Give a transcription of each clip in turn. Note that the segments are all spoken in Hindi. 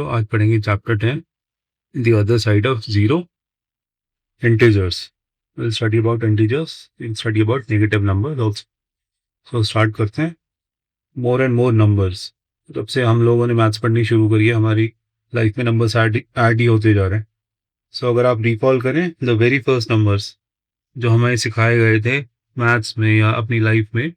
तो आज पढ़ेंगे chapter 10 the other side of zero integers. Will study about integers, will study about negative numbers also. So start करते हैं. More and more numbers. जब से हम लोगों ने मैथ्स पढ़नी शुरू करी है हमारी लाइफ में नंबर्स ऐड ही होते जा रहे हैं. सो अगर आप रिकॉल करें द वेरी फर्स्ट नंबर्स जो हमें सिखाए गए थे मैथ्स में या अपनी लाइफ में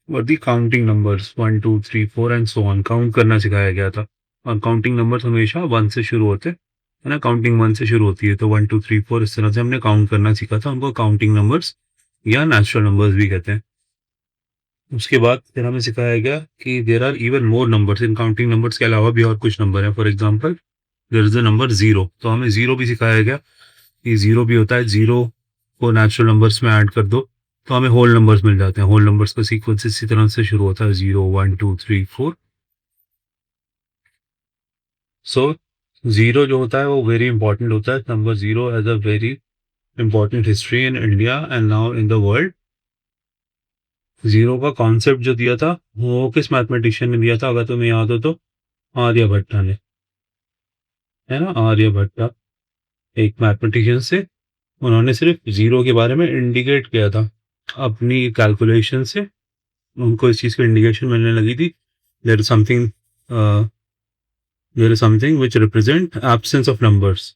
where the counting numbers 1 2 3 4 and so on. Count करना सिखाया गया था और काउंटिंग नंबर्स हमेशा 1 से शुरू होते है ना. काउंटिंग 1 से शुरू होती है तो 1 2 3 4 इस तरह से हमने काउंट करना सीखा था. उनको काउंटिंग नंबर्स या नेचुरल नंबर्स भी कहते हैं. उसके बाद फिर हमें सिखाया गया कि there are even more numbers. इन काउंटिंग नंबर्स के अलावा भी और कुछ नंबर है. For example there is the number zero. तो हमें जीरो भी सिखाया गया कि जीरो भी होता है. जीरो को नेचुरल नंबर्स में ऐड कर दो तो हमें होल नंबर्स मिल जाते हैं. होल नंबर्स का सीक्वेंस इसी तरह से शुरू होता है 0 1 2 3 4. सो जीरो जो होता है वो वेरी इंपॉर्टेंट होता है. Number zero has a very important history in India and now in the world. Zero का कॉन्सेप्ट जो दिया था वो किस मैथमेटिशियन ने दिया था अगर तुम्हें याद हो तो? आर्यभट्टा ने, है ना. आर्यभट्टा एक मैथमेटिशियन से. उन्होंने सिर्फ जीरो के बारे में इंडिकेट किया था अपनी कैलकुलेशन से. उनको इस चीज़ की इंडिकेशन मिलने लगी थी there is something which represent absence of numbers.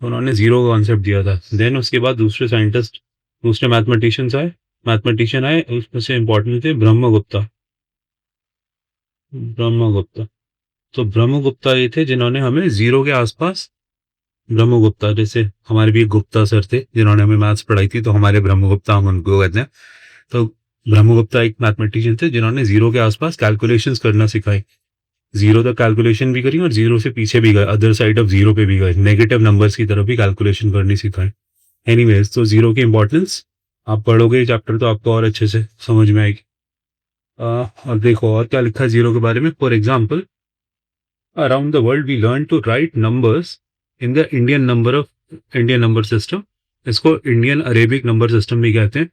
उन्होंने जीरो का कॉन्सेप्ट दिया था. देन उसके बाद दूसरे साइंटिस्ट, दूसरे मैथमेटिशियन आए. उसमें से इंपॉर्टेंट थे ब्रह्मगुप्ता. तो ब्रह्मगुप्ता ये थे जिन्होंने हमें जीरो के आसपास, ब्रह्मगुप्ता जैसे हमारे भी गुप्ता सर थे जिन्होंने हमें मैथ्स पढ़ाई थी तो हमारे ब्रह्मगुप्ता हम उनको कहते हैं. तो ब्रह्मगुप्ता एक मैथमेटिशियन थे जिन्होंने जीरो के आसपास कैलकुलेशंस करना सिखाई. जीरो तक कैलकुलेशन भी करी और जीरो से पीछे भी गए, अदर साइड ऑफ जीरो पे भी गए, नेगेटिव नंबर्स की तरफ भी कैलकुलेशन करनी सिखाए. एनीवेज तो जीरो की इंपॉर्टेंस आप पढ़ोगे ये चैप्टर तो आपको और अच्छे से समझ में आएगी. और देखो और क्या लिखा है जीरो के बारे में. For example around the world we learn to write numbers in the Indian number system. इसको इंडियन अरेबिक नंबर सिस्टम भी कहते हैं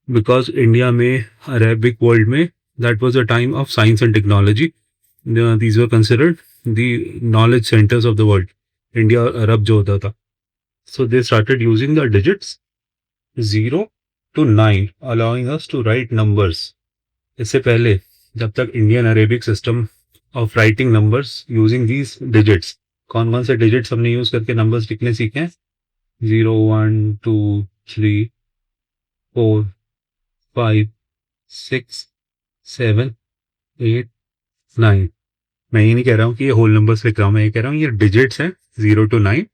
बिकॉज इंडिया में अरेबिक वर्ल्ड में that was a time of science and technology. these were considered the knowledge centers of the world. India और अरब जो होता था. So they started using the digits 0 to 9 allowing us to write numbers. इससे पहले जब तक Indian Arabic system of writing numbers using these digits. कौन कौन से डिजिट्स हमने यूज करके नंबर्स लिखने सीखे हैं? 0 1 2 3 4 5 6 7 8 9. मैं ये नहीं कह रहा हूँ कि ये होल नंबर्स लिख रहा हूँ. मैं ये कह रहा हूँ ये डिजिट्स हैं 0 to 9.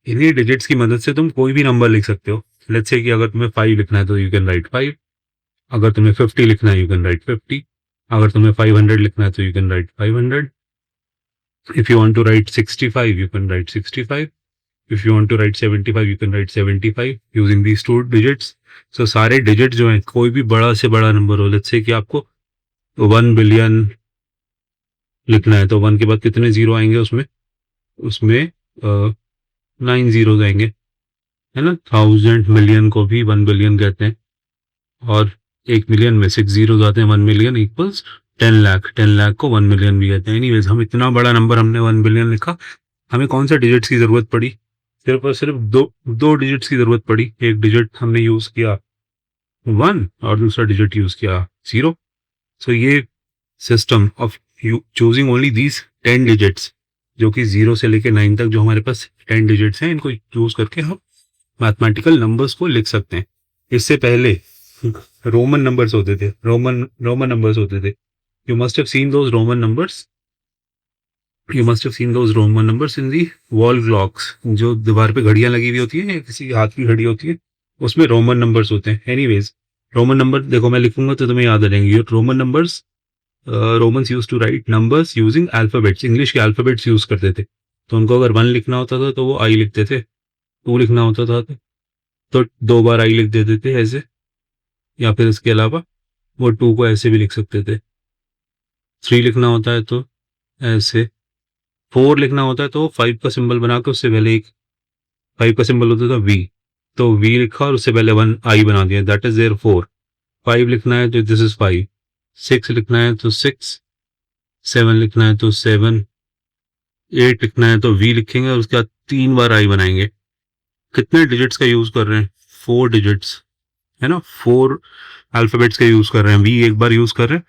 इन्हीं डिजिट्स की मदद से तुम कोई भी नंबर लिख सकते हो. लेट्स से कि अगर तुम्हें 5 लिखना है तो यू कैन राइट 5. अगर तुम्हें 50 लिखना है यू कैन राइट 50. अगर तुम्हें 500 लिखना है तो you can write 500. If you want to write 65 you can write 65. If you want to write 75 you can write 75 using these two digits. So सारे डिजिट जो हैं कोई भी बड़ा से बड़ा नंबर हो. लेट्स से कि आपको 1 बिलियन लिखना है तो 1 के बाद कितने जीरो आएंगे उसमें 9 जीरो आएंगे, है ना. 1000 मिलियन को भी 1 बिलियन कहते हैं और 1 मिलियन में 6 जीरो आते हैं. 1 मिलियन इक्वल्स 10 लाख. 10 लाख को 1 मिलियन भी कहते हैं. एनीवेज हम इतना बड़ा नंबर हमने 1 बिलियन लिखा. हमें कौन सा डिजिट्स की जरूरत पड़ी? सिर्फ और सिर्फ दो डिजिट्स की जरूरत पड़ी. एक डिजिट हमने यूज किया 1 और दूसरा डिजिट यूज किया 0. सो ये system of choosing only these 10 digits जो कि 0 से लेके 9 तक जो हमारे पास 10 डिजिट्स हैं इनको यूज करके हम मैथमेटिकल नंबर्स को लिख सकते हैं. इससे पहले रोमन नंबर्स होते थे. रोमन नंबर्स होते थे. You must have seen those Roman numbers in the wall clocks. जो दीवार पे घड़ियां लगी हुई होती है या किसी हाथ की घड़ी होती है उसमें रोमन नंबर्स होते हैं. एनीवेज रोमन नंबर देखो मैं लिखूंगा तो तुम्हें याद आ जाएंगे. Roman numbers Romans use to write numbers using alphabets. English के अल्फाबेट्स यूज करते थे. तो उनको अगर 1 लिखना होता था तो वो आई लिखते थे. 2 लिखना होता था तो 2 बार आई लिख देते थे ऐसे. या फिर इसके अलावा वो 2 को ऐसे भी लिख सकते थे. 3 लिखना होता है तो ऐसे. 4 लिखना होता है तो 5 का सिंबल बना के उससे पहले एक 5 का सिंबल होता था वी. तो वी लिखा और उससे पहले 1 आई बना दिया. That is there 4. 5 लिखना है तो दिस इज 5. 6 लिखना है तो 6. 7 लिखना है तो 7. 8 लिखना है तो वी लिखेंगे और उसके बाद 3 बार आई बनाएंगे। कितने डिजिट्स का यूज कर रहे हैं? 4 डिजिट्स, है ना, 4 अल्फाबेट्स का यूज कर रहे हैं। वी एक बार यूज कर रहे हैं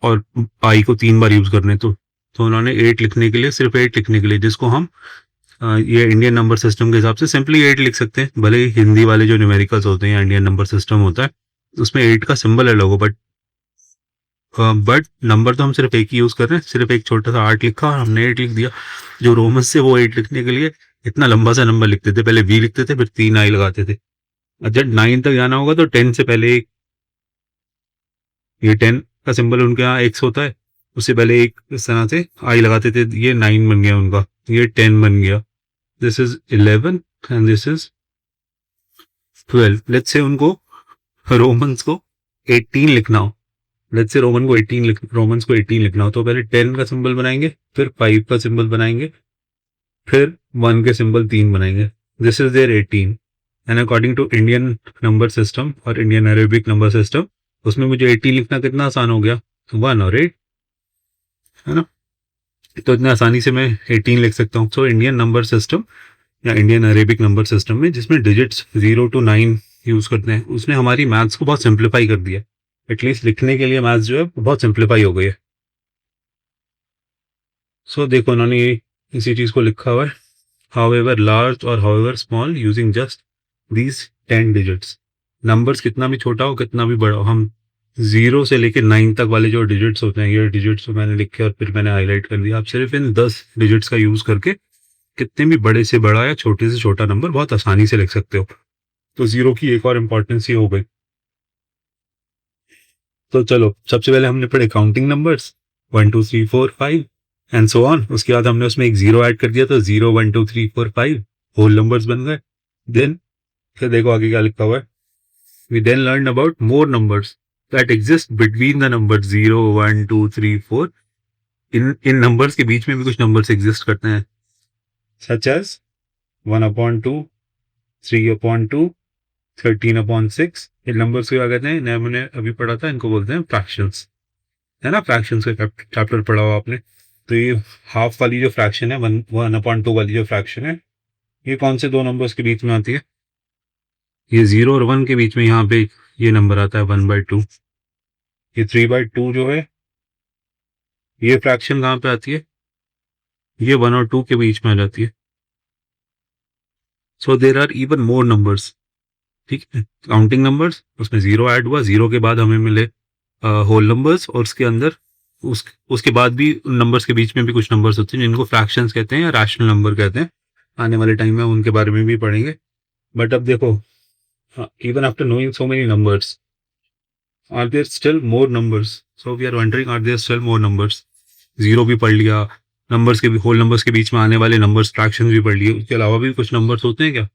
और आई को 3 बार यूज कर रहे हैं। तो उन्होंने 8 लिखने के लिए, सिर्फ 8 लिखने के लिए, जिसको हम ये इंडियन नंबर सिस्टम के हिसाब से सिंपली 8 लिख सकते हैं। भले ही हिंदी वाले जो न्यूमेरिकल्स होते हैं या इंडियन नंबर सिस्टम होता है उसमें 8 का सिंबल अलग हो, बट नंबर तो हम सिर्फ एक ही यूज कर रहे हैं। सिर्फ एक छोटा सा 8 लिखा और हमने 8 लिख दिया। जो रोमन्स से वो 8 लिखने के लिए इतना लंबा सा नंबर लिखते थे, पहले वी लिखते थे फिर 3 आई लगाते थे। जब 9 तक जाना होगा तो 10 से पहले एक, ये 10 का सिंबल उनके यहाँ एक्स होता है, उससे पहले एक इस तरह से आई लगाते थे। ये 9 बन गया उनका, ये 10 बन गया, this is 11 and this is 12। Let's say उनको, रोमन्स को 18 लिखना हो, लेट्स से रोमन्स को 18 लिखना हो तो पहले 10 का सिंबल बनाएंगे, फिर 5 का सिंबल बनाएंगे, फिर 1 के सिंबल 3 बनाएंगे। This is there 18। And according to Indian number system और इंडियन अरेबिक नंबर सिस्टम, उसमें मुझे 18 लिखना कितना आसान हो गया, 1 और 8, है ना। तो इतने आसानी से मैं 18 लिख सकता हूँ। सो इंडियन नंबर सिस्टम या इंडियन अरेबिक नंबर सिस्टम में, जिसमें डिजिट्स 0 to 9 यूज करते हैं, उसने हमारी मैथ्स को बहुत सिंप्लीफाई कर दिया। एटलीस्ट लिखने के लिए मैथ्स जो है बहुत सिंप्लीफाई हो गई है। सो देखो उन्होंने इसी चीज को लिखा हुआ है, however large or however small using just these 10 digits। Numbers कितना भी छोटा हो कितना भी बड़ा हो, हम 0 से लेकर 9 तक वाले जो डिजिट्स होते हैं, ये डिजिट्स मैंने लिखे और फिर मैंने हाईलाइट कर दिया। आप सिर्फ इन 10 डिजिट्स का यूज करके कितने भी बड़े से बड़ा या छोटे से छोटा नंबर बहुत आसानी से लिख सकते हो। तो 0 की एक और इम्पोर्टेंस ये हो गई। तो चलो, सबसे पहले हमने पढ़े counting numbers 1 2 3 4 5 and so on. उसके बाद हमने उसमें एक 0 ऐड कर दिया, तो 0 1 2 3 4 5 होल नंबर्स बन गए। देन फिर देखो आगे क्या लिखा हुआ है, we then learn about more numbers that exist between the number 0 1 2 3 4। इन नंबर्स के बीच में भी कुछ नंबर्स एग्जिस्ट करते हैं, सच एज 1/2, 3/2, 13/6। इन नंबर्स को क्या कहते हैं, नया मैंने अभी पढ़ा था, इनको बोलते हैं फ्रैक्शंस, है ना। फ्रैक्शंस का चैप्टर पढ़ा हुआ आपने। तो ये हाफ वाली जो फ्रैक्शन है, 1/2 वाली जो फ्रैक्शन है, ये कौन से दो नंबर्स के बीच में आती है? ये 0 और 1 के बीच में यहाँ पे ये नंबर आता है 1/2। ये 3/2 जो है, ये फ्रैक्शन कहाँ पे आती है? ये 1 और 2 के बीच में आ जाती है। So there are even more numbers, ठीक है। काउंटिंग नंबर्स, उसमें 0 ऐड हुआ, 0 के बाद हमें मिले होल नंबर्स, और उसके अंदर उसके बाद भी नंबर्स के बीच में भी कुछ नंबर्स होते हैं जिनको फ्रैक्शंस कहते हैं या रैशनल नंबर कहते हैं। आने वाले टाइम में उनके बारे में भी पढ़ेंगे। बट अब देखो, even after knowing so many numbers, are there still more numbers? So we are wondering, are there still more numbers? 0 भी पढ़ लिया, नंबर्स के भी, होल नंबर्स के बीच में आने वाले नंबर्स, फ्रैक्शंस भी पढ़ लिए, उसके अलावा भी कुछ नंबर्स होते हैं क्या?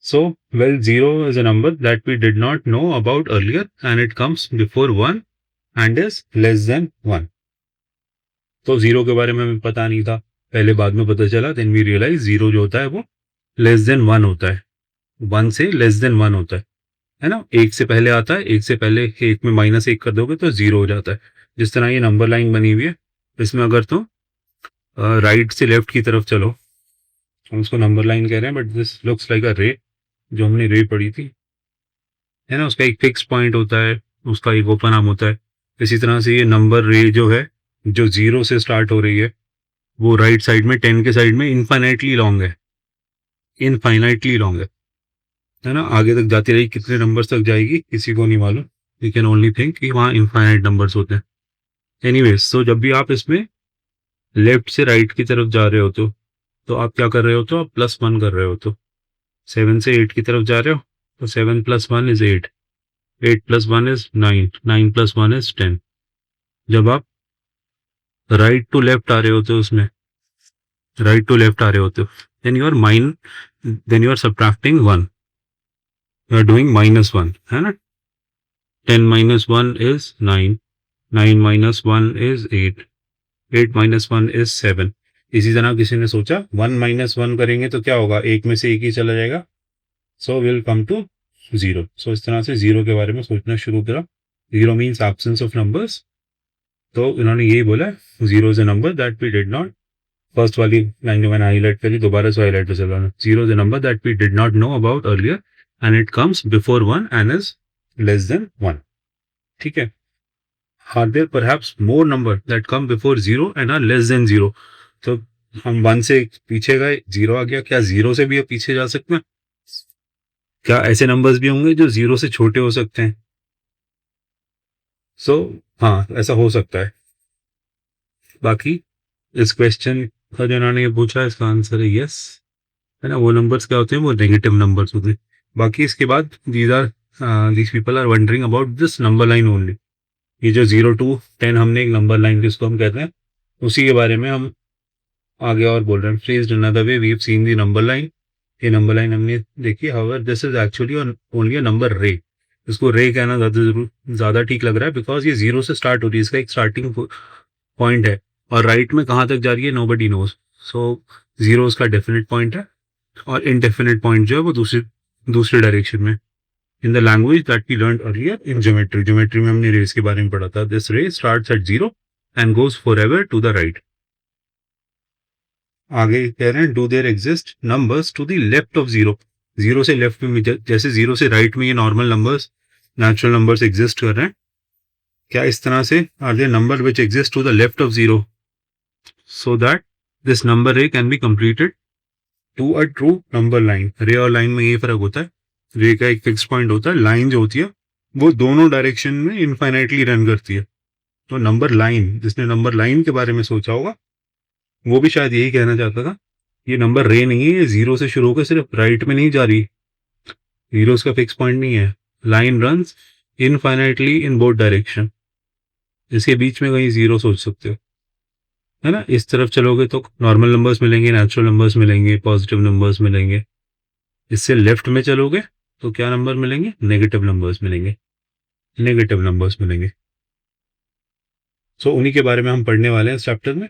So, well, 0 is a number that we did not know about earlier and it comes before 1 and is less than 1। तो 0 के बारे में हमें पता नहीं था, पहले बाद में पता चला। देन वी रियलाइज 0 जो होता है वो लेस देन 1 होता है, 1 से लेस देन 1 होता है ना। एक से पहले आता है, एक से पहले एक में -1 कर दोगे तो 0 हो जाता है। जिस तरह ये नंबर लाइन बनी हुई है, इसमें अगर तुम राइट से लेफ्ट की तरफ चलो, हम उसको नंबर लाइन कह रहे हैं, बट दिस लुक्स लाइक अ रे, जो हमने रे पढ़ी थी, है ना। उसका एक फिक्स पॉइंट होता है, उसका एक ओपन आर्म होता है। इसी तरह से ये नंबर रे जो है, जो 0 से स्टार्ट हो रही है, वो राइट साइड में 10 के साइड में इनफाइनाइटली लॉन्ग है, इनफाइनाइटली लॉन्ग है ना। आगे तक जाती रही, कितने नंबर्स तक जाएगी किसी को नहीं मालूम। यू कैन ओनली थिंक कि वहाँ इनफाइनाइट नंबर्स होते हैं। एनीवेज, तो जब भी आप इसमें लेफ्ट से राइट की तरफ जा रहे हो तो आप क्या कर रहे हो, तो आप +1 कर रहे हो। तो 7 से 8 की तरफ जा रहे हो तो 7 + 1 इज 8, 8 + 1 इज 9, 9 + 1 इज 10। जब आप राइट टू लेफ्ट आ रहे होते हो, उसमें राइट टू लेफ्ट आ रहे होते हो, then you are subtracting 1, you are doing -1, है ना। 10 - 1 is 9, 9 - 1 is 8, 8 - 1 is 7। इसी तरह किसी ने सोचा 1 - 1 करेंगे तो क्या होगा, एक में से एक ही चला जाएगा, सो विल कम टू 0। सो इस तरह से 0 के बारे में सोचना शुरू करा। 0 मीन्स एब्सेंस ऑफ नंबर्स तो इन्होंने यही बोला, zero is a number that we did not, first वाली लाइन जो मैंने हाईलाइट करी दोबारा से हाईलाइट कर चला, zero is a number that we did not know about earlier and it comes before one and is less than one. ठीक है, are there perhaps more number that come before zero and are less than zero. तो हम वन से पीछे गए, जीरो आ गया, क्या जीरो से भी पीछे जा सकते हैं? क्या ऐसे नंबर्स भी होंगे जो जीरो से छोटे हो सकते हैं? सो हाँ, ऐसा हो सकता है। बाकी इस क्वेश्चन का जो इन्होंने ये पूछा, इसका आंसर है यस, है ना। वो नंबर्स क्या होते हैं? वो नेगेटिव नंबर्स होते हैं। बाकी इसके बाद these people are wondering about this number line only. ये जो 0 to 10 हमने एक नंबर लाइन जिसको हम कहते हैं, उसी के बारे में हम आगे और बोल रहे हैं। Phrased another way, we have seen the number line. ये नंबर लाइन हमने देखी। However this is actually only a number ray. इसको रे कहना ज्यादा ठीक लग रहा है, बिकॉज ये जीरो से स्टार्ट हो रही है, इसका एक स्टार्टिंग पॉइंट है, और राइट में कहाँ तक जा रही है नोबडी नोज। सो जीरो उसका डेफिनेट पॉइंट है, और इनडेफिनेट पॉइंट जो है वो दूसरे डायरेक्शन में। In the language that we learn earlier in geometry में हमने रेस के बारे में पढ़ा था। This ray starts at zero and goes forever to the right. आगे कह रहे हैं, do there exist numbers to the left of zero. Zero से लेफ्ट में, जैसे जीरो से राइट में ये normal numbers, natural numbers exist कर रहे हैं, क्या इस तरह से are there number which exist to the left of zero, so that this number ray can be completed to a true number line. रे और लाइन में ये फर्क होता है, रे का एक फिक्स पॉइंट होता है, लाइन जो होती है वो दोनों डायरेक्शन में इनफाइनाइटली रन करती है। तो नंबर लाइन, जिसने नंबर लाइन के बारे में सोचा होगा वो भी शायद यही कहना चाहता था, ये नंबर रे नहीं है, ये जीरो से शुरू होकर सिर्फ राइट में नहीं जा रही, जीरो का फिक्स पॉइंट नहीं है, line runs infinitely in both direction. इसके बीच में कहीं जीरो सोच सकते हो, है ना। इस तरफ चलोगे तो नॉर्मल नंबर्स मिलेंगे, नेचुरल नंबर्स मिलेंगे, पॉजिटिव नंबर्स मिलेंगे। इससे लेफ्ट में चलोगे तो क्या नंबर मिलेंगे? नेगेटिव नंबर्स मिलेंगे, नेगेटिव नंबर्स मिलेंगे। सो उन्हीं के बारे में हम पढ़ने वाले हैं इस चैप्टर में।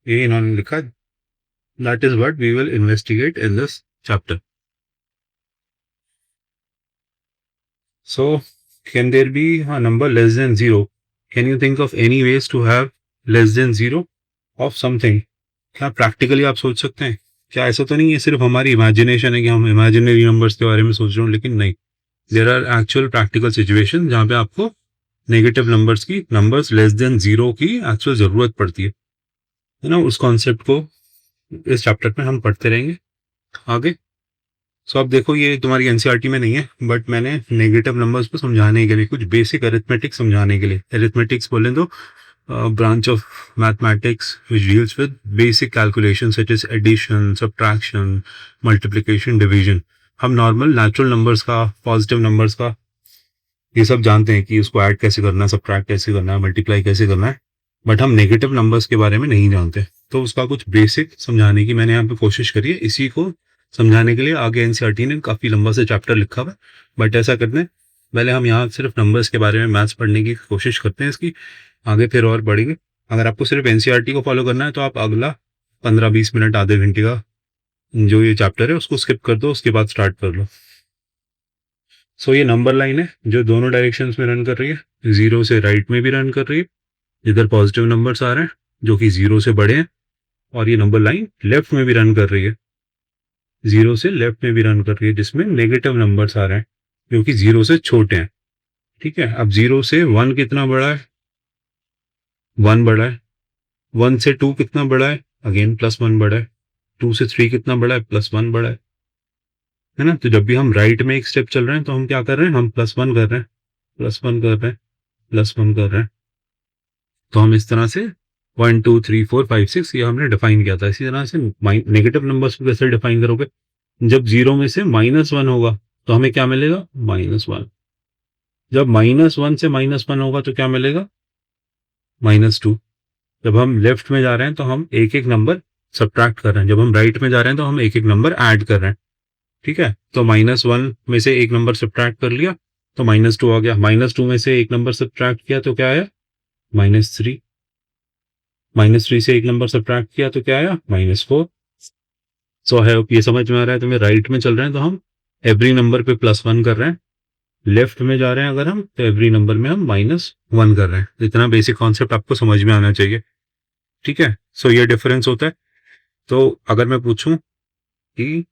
ये इन्होंने लिखा, that is what we will investigate in this chapter. So, can there be a number less than zero? Can you think of any ways to have less than zero of something? क्या प्रैक्टिकली आप सोच सकते हैं? क्या ऐसा तो नहीं है सिर्फ हमारी इमेजिनेशन है कि हम इमेजिनरी नंबर्स के बारे में सोच रहे हो? लेकिन नहीं, there are actual practical situation जहाँ पे आपको negative numbers less than zero की एक्चुअल जरूरत पड़ती है ना। उस कॉन्सेप्ट को इस चैप्टर में हम पढ़ते रहेंगे आगे। सो अब देखो, ये तुम्हारी एनसीईआरटी में नहीं है, बट मैंने नेगेटिव नंबर्स को समझाने के लिए, कुछ बेसिक अरिथमेटिक समझाने के लिए, अरिथमेटिक्स बोलें तो branch of mathematics which deals with basic calculation such as addition, subtraction, multiplication, division. हम नॉर्मल नेचुरल नंबर्स का, पॉजिटिव नंबर्स का ये सब जानते हैं कि उसको ऐड कैसे करना है, सब्ट्रैक्ट कैसे करना है, मल्टीप्लाई कैसे करना है, बट हम नेगेटिव नंबर्स के बारे में नहीं जानते। तो उसका कुछ बेसिक समझाने की मैंने यहाँ पे कोशिश करी है। इसी को समझाने के लिए आगे एनसीईआरटी ने काफ़ी लंबा से चैप्टर लिखा हुआ है, बट ऐसा करते हैं पहले हम यहाँ सिर्फ नंबर्स के बारे में मैथ्स पढ़ने की कोशिश करते हैं, इसकी आगे फिर और बढ़ेंगे। अगर आपको सिर्फ एनसीईआरटी को फॉलो करना है तो आप अगला 15-20 मिनट, आधे घंटे का जो ये चैप्टर है उसको स्किप कर दो, उसके बाद स्टार्ट कर लो। सो ये नंबर लाइन है जो दोनों डायरेक्शन में रन कर रही है, जीरो से राइट में भी रन कर रही है, इधर पॉजिटिव नंबर्स आ रहे हैं जो कि जीरो से बड़े हैं, और ये नंबर लाइन लेफ्ट में भी रन कर रही है, जीरो से लेफ्ट में भी रन कर रही है, जिसमें नेगेटिव नंबर्स आ रहे हैं जो कि जीरो से छोटे हैं। ठीक है, अब जीरो से वन कितना बड़ा है? वन बड़ा है। वन से टू कितना बड़ा है? अगेन प्लस वन बड़ा है। टू से थ्री कितना बड़ा है? प्लस वन बड़ा है ना। तो जब भी हम राइट में एक स्टेप चल रहे हैं तो हम क्या कर रहे हैं? हम प्लस वन कर रहे हैं, प्लस वन कर रहे हैं, प्लस वन कर रहे हैं। तो हम इस तरह से 1 2 3 4 5 6 ये हमने डिफाइन किया था। इसी तरह से नेगेटिव नंबर्स को कैसे डिफाइन करोगे? जब जीरो में से माइनस वन होगा तो हमें क्या मिलेगा? Minus one. जब माइनस वन से माइनस वन होगा तो क्या मिलेगा? Minus two. जब हम लेफ्ट में जा रहे हैं तो हम एक एक नंबर सब्ट्रैक्ट कर रहे हैं, जब हम राइट में जा रहे हैं तो हम एक एक नंबर ऐड कर रहे हैं। ठीक है, तो माइनस वन में से एक नंबर सब्ट्रैक्ट कर लिया तो माइनस टू आ गया। माइनस टू में से एक नंबर सब्ट्रैक्ट किया तो क्या आया? Minus three. माइनस थ्री से एक नंबर सब्ट्रैक्ट किया तो क्या आया? Minus four. सो है, ये समझ में आ रहा है तुम्हें? राइट में चल रहे हैं तो हम एवरी नंबर पे प्लस वन कर रहे हैं, लेफ्ट में जा रहे हैं अगर हम, तो एवरी नंबर में हम -1 कर रहे हैं। इतना बेसिक कॉन्सेप्ट आपको समझ में आना चाहिए, ठीक है। सो ये डिफरेंस होता है। तो अगर मैं पूछूं कि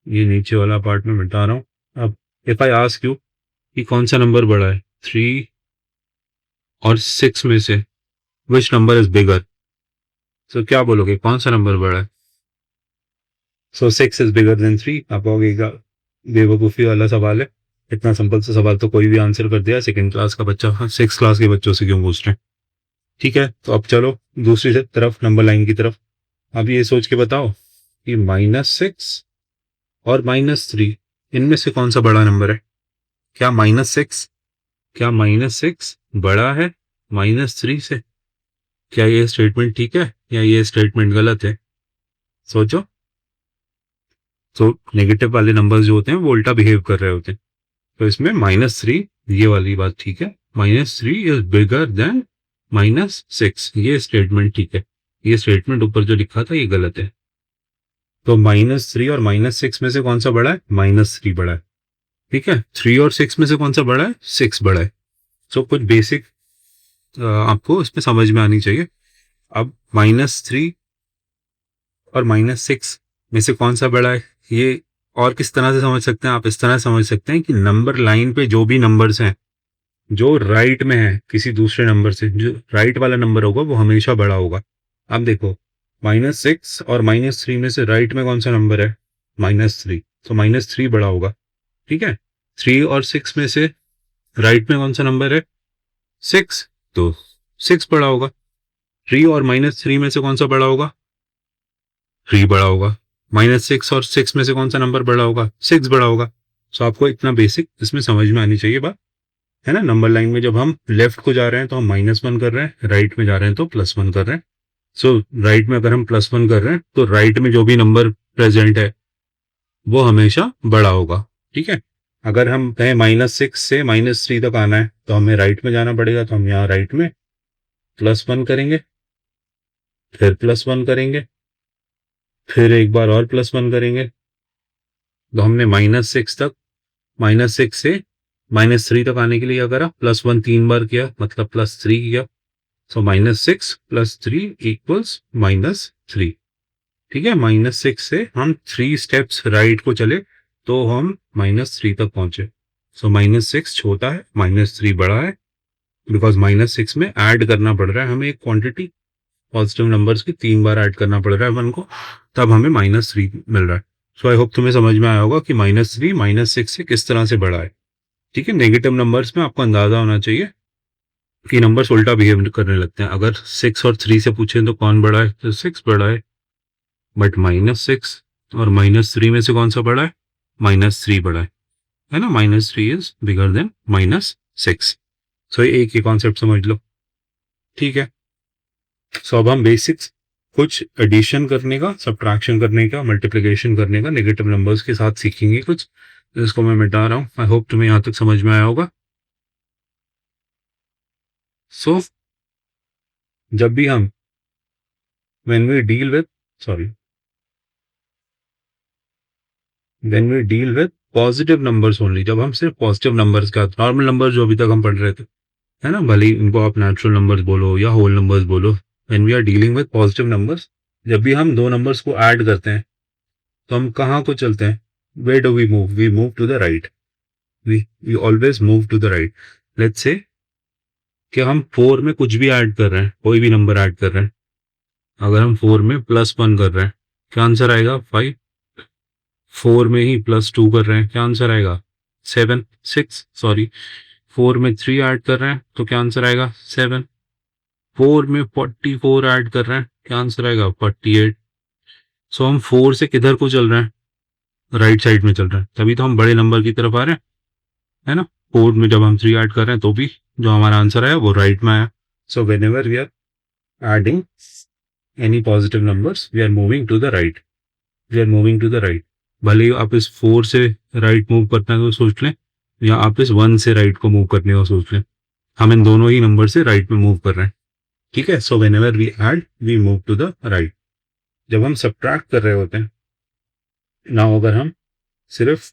ये नीचे वाला पार्ट में मिटा रहा हूं। अब इफ आई आस्क यू कि कौन सा नंबर बड़ा है 3 और 6 में से, विच नंबर इज बिगर, तो क्या बोलोगे, कौन सा नंबर बड़ा है? सो 6 इज बिगर देन 3। आप कहोगे का बेवकूफ़ी वाला सवाल है, इतना सिंपल सा सवाल तो कोई भी आंसर कर दिया, सेकंड क्लास का बच्चा, हाँ 6 क्लास के बच्चों से क्यों पूछ रहे हैं। ठीक है, तो अब चलो दूसरी तरफ, नंबर लाइन की तरफ। अब ये सोच के बताओ कि -6 और -3, इनमें से कौन सा बड़ा नंबर है? क्या -6 बड़ा है -3 से? क्या ये स्टेटमेंट ठीक है या ये स्टेटमेंट गलत है? सोचो। तो नेगेटिव वाले नंबर्स जो होते हैं वो उल्टा बिहेव कर रहे होते हैं। तो इसमें -3, ये वाली बात ठीक है, -3 इज बिगर देन -6, ये स्टेटमेंट ठीक है। ये स्टेटमेंट ऊपर जो लिखा था ये गलत है। तो -3 और -6 में से कौन सा बड़ा है? -3 बड़ा है, ठीक है। 3 और 6 में से कौन सा बड़ा है? 6 बड़ा है। सो कुछ बेसिक आपको इसमें समझ में आनी चाहिए। अब -3 और -6 में से कौन सा बड़ा है, ये और किस तरह से समझ सकते हैं आप? इस तरह समझ सकते हैं कि नंबर लाइन पे जो भी नंबर्स हैं जो राइट में है किसी दूसरे नंबर से, जो राइट वाला नंबर होगा वो हमेशा बड़ा होगा। अब देखो, -6 और -3 में से राइट में कौन सा नंबर है? -3, तो -3 बड़ा होगा, ठीक है। 3 और 6 में से राइट में कौन सा नंबर है? 6, तो 6 बड़ा होगा। 3 और -3 में से कौन सा बड़ा होगा? 3 बड़ा होगा। -6 और 6 में से कौन सा नंबर बड़ा होगा? 6 बड़ा होगा। सो आपको इतना बेसिक इसमें समझ में आनी चाहिए बात, है ना। नंबर लाइन में जब हम लेफ्ट को जा रहे हैं तो हम -1 कर रहे हैं, राइट में जा रहे हैं तो +1 कर रहे हैं। सो राइट में अगर हम +1 कर रहे हैं तो राइट में जो भी नंबर प्रेजेंट है वो हमेशा बड़ा होगा, ठीक है। अगर हम कहें -6 से -3 तक आना है तो हमें राइट में जाना पड़ेगा, तो हम यहाँ राइट में +1 करेंगे, फिर +1 करेंगे, फिर एक बार और +1 करेंगे। तो हमने -6 तक, -6 से -3 तक आने के लिए क्या करा? +1 3 बार किया, मतलब +3 किया। सो -6 + 3 इक्वल्स -3, ठीक है। -6 से हम 3 स्टेप्स राइट को चले तो हम -3 तक पहुंचे। सो -6 छोटा है, -3 बड़ा है, बिकॉज -6 में ऐड करना पड़ रहा है हमें एक क्वांटिटी, पॉजिटिव नंबर्स की 3 बार ऐड करना पड़ रहा है 1 को, तब हमें -3 मिल रहा है। सो आई होप तुम्हें समझ में आया होगा कि -3 -6 से किस तरह से बड़ा है, ठीक है। नेगेटिव नंबर्स में आपको अंदाजा होना चाहिए कि नंबर्स उल्टा बिहेव करने लगते हैं। अगर 6 और 3 से पूछें तो कौन बड़ा है, तो 6 बड़ा है। बट -6 और -3 में से कौन सा बड़ा है? -3 बड़ा है ना। -3 इज बिगर देन -6। सो एक ही कॉन्सेप्ट समझ लो, ठीक है। सो अब हम बेसिक्स कुछ एडिशन करने का, सब्ट्रैक्शन करने का, मल्टीप्लिकेशन करने का नेगेटिव नंबर्स के साथ सीखेंगे कुछ, जिसको मैं मिटा रहा हूँ। आई होप तुम्हें यहाँ तक समझ में आया होगा। सो जब भी हम when we deal with sorry when we deal with positive numbers only, जब हम सिर्फ पॉजिटिव नंबर्स का, नॉर्मल नंबर जो अभी तक हम पढ़ रहे थे, है ना, भले ही इनको आप नेचुरल नंबर्स बोलो या होल नंबर्स बोलो, when we are dealing with positive numbers, जब भी हम दो नंबर्स को ऐड करते हैं तो हम कहाँ को चलते हैं? Where do we move to the right. We always move to the right. Let's say कि हम 4 में कुछ भी ऐड कर रहे हैं, कोई भी नंबर ऐड कर रहे हैं। अगर हम 4 में +1 कर रहे हैं, क्या आंसर आएगा? 5। 4 में ही +2 कर रहे हैं, क्या आंसर आएगा? 7 6 सॉरी। 4 में 3 ऐड कर रहे हैं तो क्या आंसर आएगा? 7। 4 में 44 ऐड कर रहे हैं, क्या आंसर आएगा? 48। सो हम 4 से किधर को चल रहे हैं? राइट साइड में चल रहे हैं, तभी तो हम बड़े नंबर की तरफ आ रहे हैं, है ना। 4 में जब हम 3 ऐड कर रहे हैं तो भी जो हमारा आंसर आया वो राइट में आया। So whenever we are adding any positive numbers we are moving to the right, we are moving to the right. भले ही आप इस 4 से राइट मूव करना है तो सोच लें, या आप इस 1 से राइट को मूव करने को सोच लें, हम इन दोनों ही नंबर से राइट में मूव कर रहे हैं, ठीक है। So whenever we add we move to the right. जब हम सब्ट्रैक्ट कर रहे होते हैं ना, अगर हम सिर्फ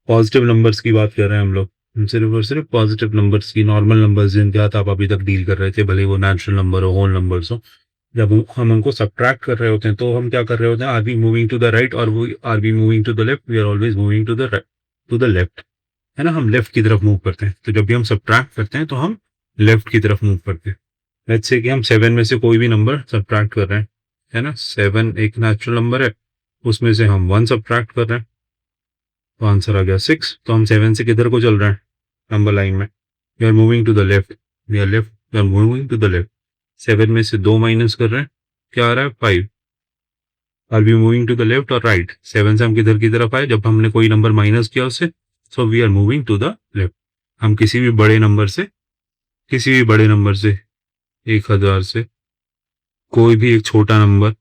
पॉजिटिव नंबर्स की बात कर रहे हैं हम लोग, हम सिर्फ और सिर्फ पॉजिटिव नंबर्स की, नॉर्मल नंबर्स जिनके साथ आप अभी तक डील कर रहे थे, भले वो नेचुरल नंबर हो, होल नंबर्स हो, जब हम उनको सब्ट्रैक्ट कर रहे होते हैं तो हम क्या कर रहे होते हैं, are be moving to the right और वो are be moving to the left, we are always moving to the left, है ना, हम लेफ्ट की तरफ मूव करते हैं। तो जब भी हम सब्ट्रैक्ट करते हैं तो हम लेफ्ट की तरफ मूव करते हैं। लेट्स से कि हम 7 में से कोई भी नंबर सब्ट्रैक्ट कर रहे हैं, है ना, 7 एक नेचुरल नंबर है, उसमें से हम 1 सब्ट्रैक्ट कर रहे हैं, तो आंसर आ गया 6। तो हम 7 से किधर को चल रहे हैं नंबर लाइन में, we are moving to the left, we are moving to the left. 7 में से 2 माइनस कर रहे हैं, क्या आ रहा है 5। Are we moving to the left और राइट, 7 से हम किधर की तरफ आए, जब हमने कोई नंबर माइनस किया उससे, so we are moving to the left. हम किसी भी बड़े नंबर से, 1000 से कोई भी एक छोटा नंबर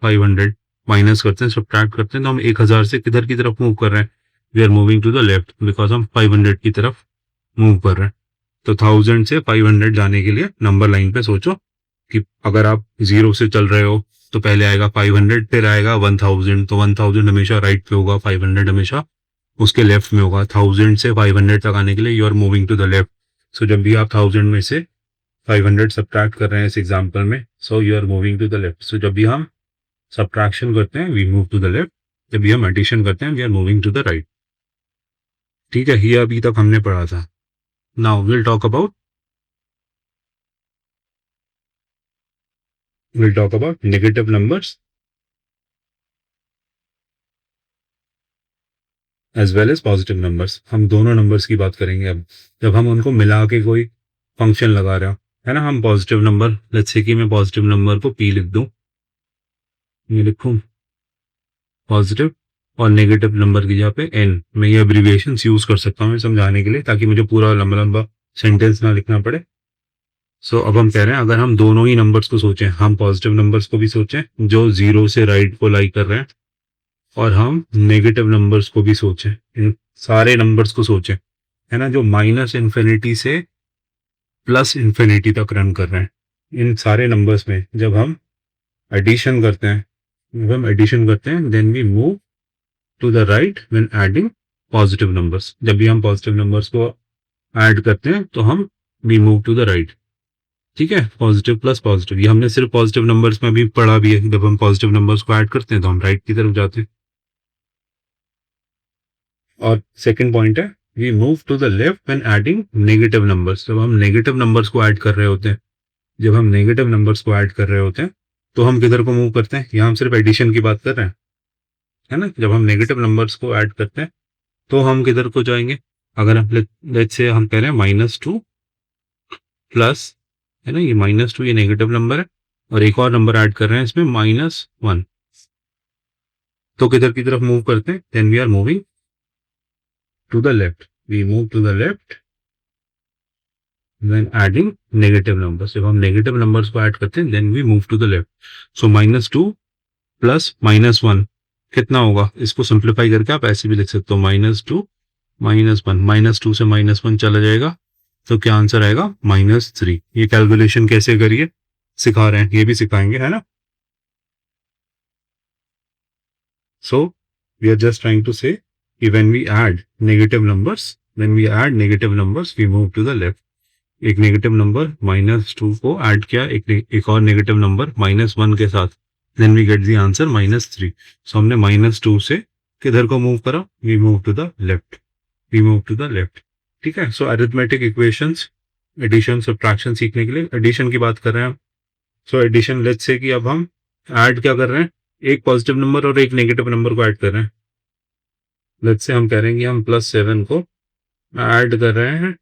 500 माइनस करते हैं, सब्ट्रैक्ट करते हैं, तो हम 1000 से किधर की तरफ मूव कर रहे हैं, we are moving to the left, because हम 500 की तरफ मूव कर रहे हैं। तो 1000 से 500 जाने के लिए नंबर लाइन पे सोचो कि अगर आप 0 से चल रहे हो तो पहले आएगा 500, फिर आएगा 1000, तो 1000 हमेशा राइट पे होगा, 500 हमेशा उसके लेफ्ट में होगा। 1000 से 500 तक आने के लिए you are moving to the left. So जब भी आप 1000 में से 500 सब्ट्रैक्ट कर रहे हैं इस एग्जाम्पल में, so you are moving to the left. So जब भी हम सब्ट्रैक्शन करते हैं we move to the left, जब भी हम एडिशन करते हैं we are moving to the right. ठीक है, ये अभी तक हमने पढ़ा था। Now will talk about negative numbers as well as positive numbers. हम दोनों नंबर्स की बात करेंगे अब, जब हम उनको मिला के कोई फंक्शन लगा रहे हो, है ना। हम पॉजिटिव नंबर, लेट्स से कि मैं पॉजिटिव नंबर को पी लिख दूं, ये लिखूं पॉजिटिव, और नेगेटिव नंबर की जगह पे एन, मैं ये एब्रीविएशन यूज कर सकता हूँ समझाने के लिए, ताकि मुझे पूरा लंबा लंबा सेंटेंस ना लिखना पड़े। सो अब हम कह रहे हैं अगर हम दोनों ही नंबर्स को सोचें, हम पॉजिटिव नंबर्स को भी सोचें जो 0 से राइट को लाई कर रहे हैं, और हम नेगेटिव नंबर्स को भी सोचें, इन सारे नंबर्स को सोचें, है ना, जो माइनस इन्फिनिटी से प्लस इन्फिनिटी तक रन कर रहे हैं। इन सारे नंबर्स में जब हम एडिशन करते हैं, then we move to the right when adding positive numbers. जब भी हम पॉजिटिव नंबर्स को ऐड करते हैं तो हम we move to the right. ठीक है, पॉजिटिव प्लस पॉजिटिव, ये हमने सिर्फ पॉजिटिव नंबर्स में भी पढ़ा भी है, जब हम पॉजिटिव नंबर्स को ऐड करते हैं तो हम राइट की तरफ जाते हैं। और सेकंड पॉइंट है we move to the left when adding negative numbers. जब हम नेगेटिव नंबर्स को ऐड कर रहे होते हैं, तो हम किधर को मूव करते हैं, यहाँ हम सिर्फ एडिशन की बात कर रहे हैं, है ना। जब हम नेगेटिव नंबर्स को ऐड करते हैं तो हम किधर को जाएंगे, अगर हम लेट्स से हम कह रहे हैं -2 प्लस, है ना, ये -2 ये नेगेटिव नंबर है, और एक और नंबर ऐड कर रहे हैं इसमें -1, तो किधर की तरफ मूव करते हैं, then we are moving to the left, we move to the left when adding negative numbers. जब हम नेगेटिव नंबर्स को ऐड करते हैं then we move to the left. So -2 plus -1 कितना होगा, इसको सिंप्लीफाई करके आप ऐसे भी लिख सकते हो, -2 -1, -2 से -1 चला जाएगा, तो क्या आंसर आएगा -3। ये कैलकुलेशन कैसे करिए सिखा रहे हैं, ये भी सिखाएंगे, है ना। So we are just trying to say कि when we add negative numbers, we move to the left. एक नेगेटिव नंबर -2 को ऐड किया एक और नेगेटिव नंबर -1 के साथ, then we get the answer -3। So हमने -2 से किधर को मूव करा, we move to the left, ठीक है। So arithmetic equations, addition subtraction सीखने के लिए एडिशन की बात कर रहे हैं हम। सो एडिशन, लेट्स से कि अब हम ऐड क्या कर रहे हैं, एक पॉजिटिव नंबर और एक नेगेटिव नंबर को ऐड कर रहे हैं। लेट्स से हम कह रहे हैं कि हम +7 को ऐड कर रहे हैं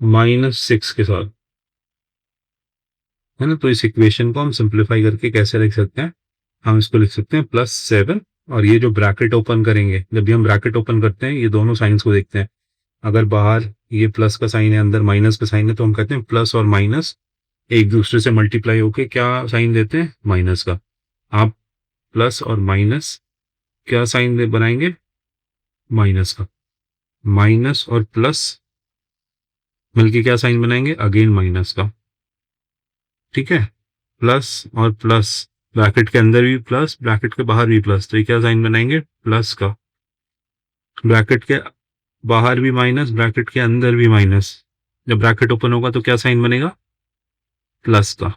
-6 के साथ, है ना। तो इस इक्वेशन को हम सिंप्लीफाई करके कैसे लिख सकते हैं, हम इसको लिख सकते हैं +7, और ये जो ब्रैकेट ओपन करेंगे, जब भी हम ब्रैकेट ओपन करते हैं ये दोनों साइंस को देखते हैं, अगर बाहर ये प्लस का साइन है अंदर माइनस का साइन है, तो हम कहते हैं प्लस और माइनस एक दूसरे से मल्टीप्लाई होके क्या साइन देते हैं, माइनस का। आप प्लस और माइनस क्या साइन बनाएंगे, माइनस का। माइनस और प्लस मिलके क्या साइन बनाएंगे, अगेन माइनस का। ठीक है, प्लस और प्लस ब्रैकेट के अंदर भी प्लस, ब्रैकेट के बाहर भी प्लस, तो ये क्या साइन बनाएंगे, प्लस का। ब्रैकेट के बाहर भी माइनस, ब्रैकेट के अंदर भी माइनस, जब ब्रैकेट ओपन होगा तो क्या साइन बनेगा, प्लस का।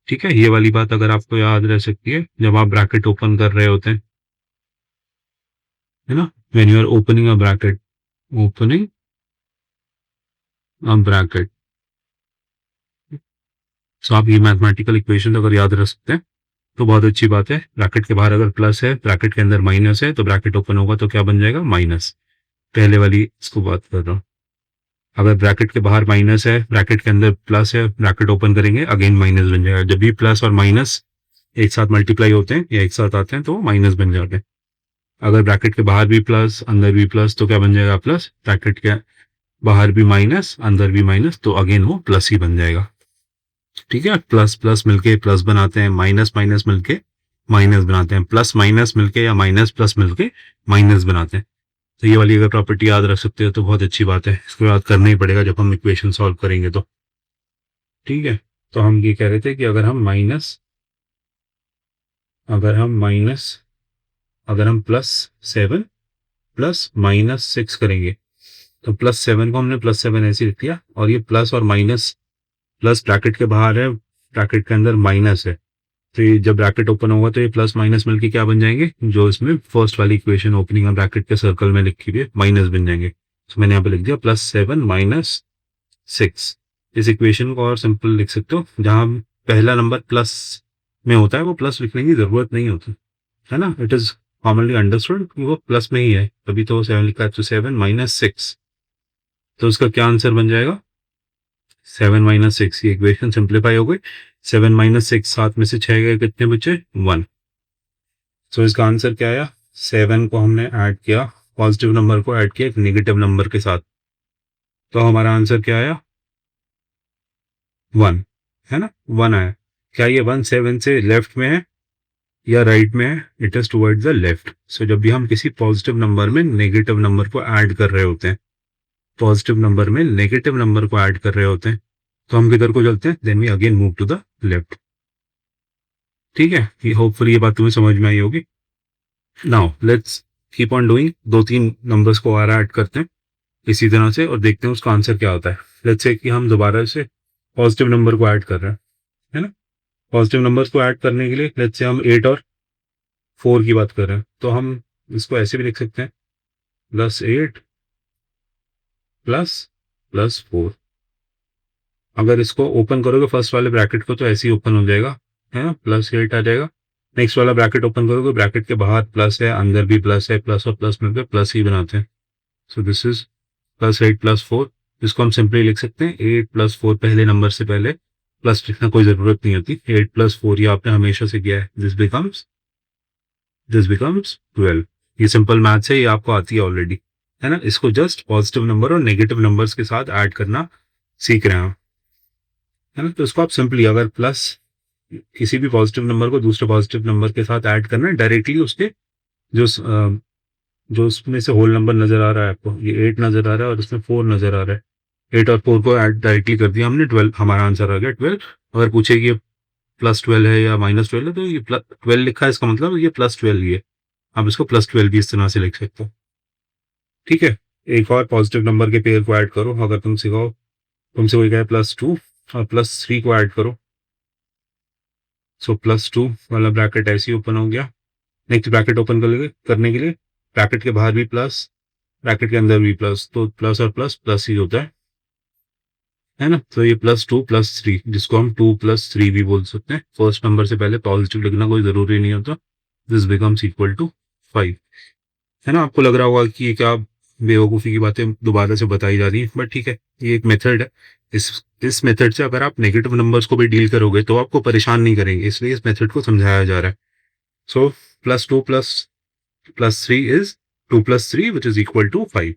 ठीक है, ये वाली बात अगर आपको याद रह सकती है जब आप ब्रैकेट ओपन कर रहे होते हैं, है ना, when you are opening a bracket, opening a bracket. So आप ये मैथमेटिकल इक्वेशन अगर याद रख सकते हैं तो बहुत अच्छी बात है। ब्रैकेट के बाहर अगर प्लस है, ब्रैकेट के अंदर माइनस है, तो ब्रैकेट ओपन होगा तो क्या बन जाएगा, माइनस। पहले वाली इसको बात कर रहा हूँ। अगर ब्रैकेट के बाहर माइनस है, ब्रैकेट के अंदर प्लस है, ब्रैकेट ओपन करेंगे अगेन माइनस बन जाएगा। जब भी प्लस और माइनस एक साथ मल्टीप्लाई होते हैं या एक साथ आते हैं तो माइनस बन जाते हैं। अगर ब्रैकेट के बाहर भी प्लस अंदर भी प्लस तो क्या बन जाएगा, प्लस। ब्रैकेट के बाहर भी माइनस अंदर भी माइनस तो अगेन वो प्लस ही बन जाएगा। ठीक है, प्लस प्लस मिलके प्लस बनाते हैं, माइनस माइनस मिलके माइनस बनाते हैं, प्लस माइनस मिलके या माइनस प्लस मिलके माइनस बनाते हैं। तो ये वाली अगर प्रॉपर्टी याद रख सकते हो तो बहुत अच्छी बात है। इसको याद करना ही पड़ेगा जब हम इक्वेशन सॉल्व करेंगे तो। ठीक है, तो हम ये कह रहे थे कि अगर हम माइनस अगर हम +7 प्लस -6 करेंगे तो +7 को हमने +7 ऐसे ही लिख दिया, और ये प्लस और माइनस, प्लस ब्रैकेट के बाहर है, ब्रैकेट के अंदर माइनस है, तो ये जब ब्रैकेट ओपन होगा तो ये प्लस माइनस मिलके क्या बन जाएंगे, जो इसमें फर्स्ट वाली इक्वेशन ओपनिंग ब्रैकेट के सर्कल में लिखी हुई है माइनस बन जाएंगे। तो मैंने यहाँ पे लिख दिया +7 -6। इस इक्वेशन को और सिंपल लिख सकते हो, जहां पहला नंबर प्लस में होता है वो प्लस लिखने की जरूरत नहीं होती है ना, इट इज कॉमनली अंडरस्टूड कि वो प्लस में ही है, तभी तो 7 लिखा है। तो 7 - 6, तो उसका क्या आंसर बन जाएगा, 7 - 6। ये इक्वेशन सिंप्लीफाई हो गई। 7 - 6, 7 में से 6 गए, कितने बचे, 1। सो इसका आंसर क्या आया, 7 को हमने ऐड किया, पॉजिटिव नंबर को ऐड किया एक नेगेटिव नंबर के साथ, तो हमारा आंसर क्या आया, 1, है ना, 1 आया। क्या ये 1 7 से लेफ्ट में है या राइट में है, it is towards the left. So जब भी हम किसी पॉजिटिव नंबर में नेगेटिव नंबर को ऐड कर रहे होते हैं, पॉजिटिव नंबर में नेगेटिव नंबर को ऐड कर रहे होते हैं, तो हम किधर को चलते हैं, then we again move to the left. ठीक है, ये होपफुली ये बात तुम्हें समझ में आई होगी। Now let's keep on doing, 2-3 numbers को और ऐड करते हैं इसी तरह से और देखते हैं उसका आंसर क्या होता है। लेट्स से कि हम दोबारा से पॉजिटिव नंबर को ऐड कर रहे हैं, है ना। पॉजिटिव नंबर्स को ऐड करने के लिए लेट्स से हम 8 और 4 की बात कर रहे हैं, तो हम इसको ऐसे भी लिख सकते हैं, +8 ++4। अगर इसको ओपन करोगे फर्स्ट वाले ब्रैकेट को तो ऐसे ही ओपन हो जाएगा, है ना, +8 आ जाएगा। नेक्स्ट वाला ब्रैकेट ओपन करोगे, ब्रैकेट के बाहर प्लस है अंदर भी प्लस है, प्लस और प्लस मिलकर प्लस ही बनाते हैं। सो दिस इज +8 +4। इसको हम सिंपली लिख सकते हैं 8 + 4, पहले नंबर से पहले प्लस लिखना कोई जरूरत नहीं होती, 8 + 4 ये आपने हमेशा से किया है। This becomes 12। ये सिंपल मैथ्स है, ये आपको आती है ऑलरेडी, है ना। इसको जस्ट पॉजिटिव नंबर और नेगेटिव नंबर्स के साथ ऐड करना सीख रहे हैं, है ना। तो इसको आप सिंपली अगर प्लस किसी भी पॉजिटिव नंबर को दूसरे पॉजिटिव नंबर के साथ ऐड करना है डायरेक्टली, उसके जो जो उसमें से होल नंबर नजर आ रहा है आपको, ये 8 नजर आ रहा है और उसमें 4 नजर आ रहा है, 8 और 4 को ऐड डायरेक्टली कर दिया हमने, 12 हमारा आंसर आ गया 12। अगर पूछे कि ये +12 है या -12 है तो ये 12 लिखा है, इसका मतलब ये +12 ही है। आप इसको +12 भी इस तरह से लिख सकते हो। ठीक है, एक और पॉजिटिव नंबर के पेयर को ऐड करो। अगर तुमसे कोई कहे +2 और +3 को ऐड करो, सो +2 वाला ब्रैकेट ऐसे ही ओपन हो गया। नेक्स्ट ब्रैकेट ओपन करने के लिए ब्रैकेट के बाहर भी प्लस, ब्रैकेट के अंदर भी प्लस, तो प्लस और प्लस प्लस ही होता है ना। तो ये +2 +3, जिसको हम 2 + 3 भी बोल सकते हैं। फर्स्ट नंबर से पहले पॉजिटिव लिखना कोई जरूरी नहीं होता। दिस बिकम्स इक्वल टू 5, है ना। आपको लग रहा होगा कि ये क्या बेवकूफ़ी की बातें दोबारा से बताई जा रही है, बट ठीक है, ये एक मेथड है। इस मेथड से अगर आप नेगेटिव नंबर्स को भी डील करोगे तो आपको परेशान नहीं करेंगे, इसलिए इस मेथड को समझाया जा रहा है। So +2 +3 is 2 + 3 which is equal to 5,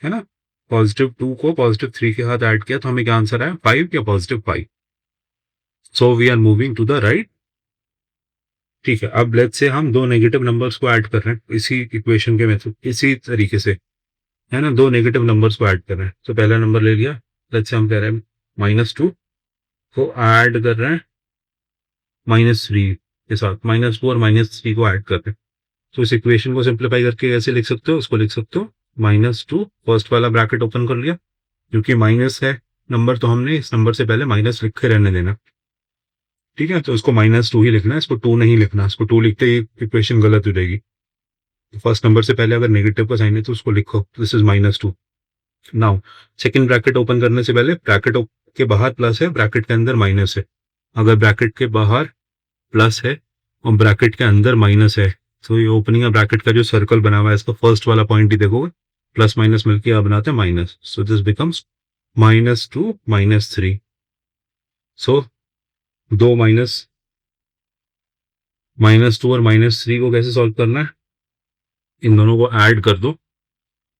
है ना। +2 को +3 के साथ ऐड किया तो हमें क्या आंसर आया, 5 या +5। So we are moving to the right. ठीक है, अब लेट्स से हम दो नेगेटिव नंबर्स को ऐड कर रहे हैं इसी इक्वेशन के मेथड, इसी तरीके से, है ना। दो नेगेटिव नंबर्स को ऐड कर रहे हैं, तो पहला नंबर ले लिया, लेट्स से हम कह रहे हैं -2 को ऐड कर रहे हैं -3 के साथ, -4 -3 को ऐड कर रहे हैं। तो इस इक्वेशन को सिंप्लीफाई करके कैसे लिख सकते हो, उसको लिख सकते हो -2, फर्स्ट वाला ब्रैकेट ओपन कर लिया, क्योंकि माइनस है नंबर तो हमने इस नंबर से पहले माइनस लिख के रहने देना। ठीक है, तो इसको -2 ही लिखना है, इसको 2 नहीं लिखना। इसको 2 लिखते ही इक्वेशन गलत हो जाएगी। फर्स्ट नंबर से पहले अगर नेगेटिव का साइन है तो उसको लिखो, this is -2। Now second bracket open करने से पहले ब्रैकेट के बाहर प्लस है, ब्रैकेट के अंदर माइनस है। अगर ब्रैकेट के बाहर प्लस है और ब्रैकेट के अंदर माइनस है, तो ये ओपनिंग ब्रैकेट का जो सर्कल बना हुआ है इसका फर्स्ट वाला पॉइंट ही देखोगे, प्लस माइनस मिलकर क्या बनाते हैं, माइनस। So this becomes -2 -3। सो दो -2 और -3 को कैसे सॉल्व करना है, इन दोनों को ऐड कर दो,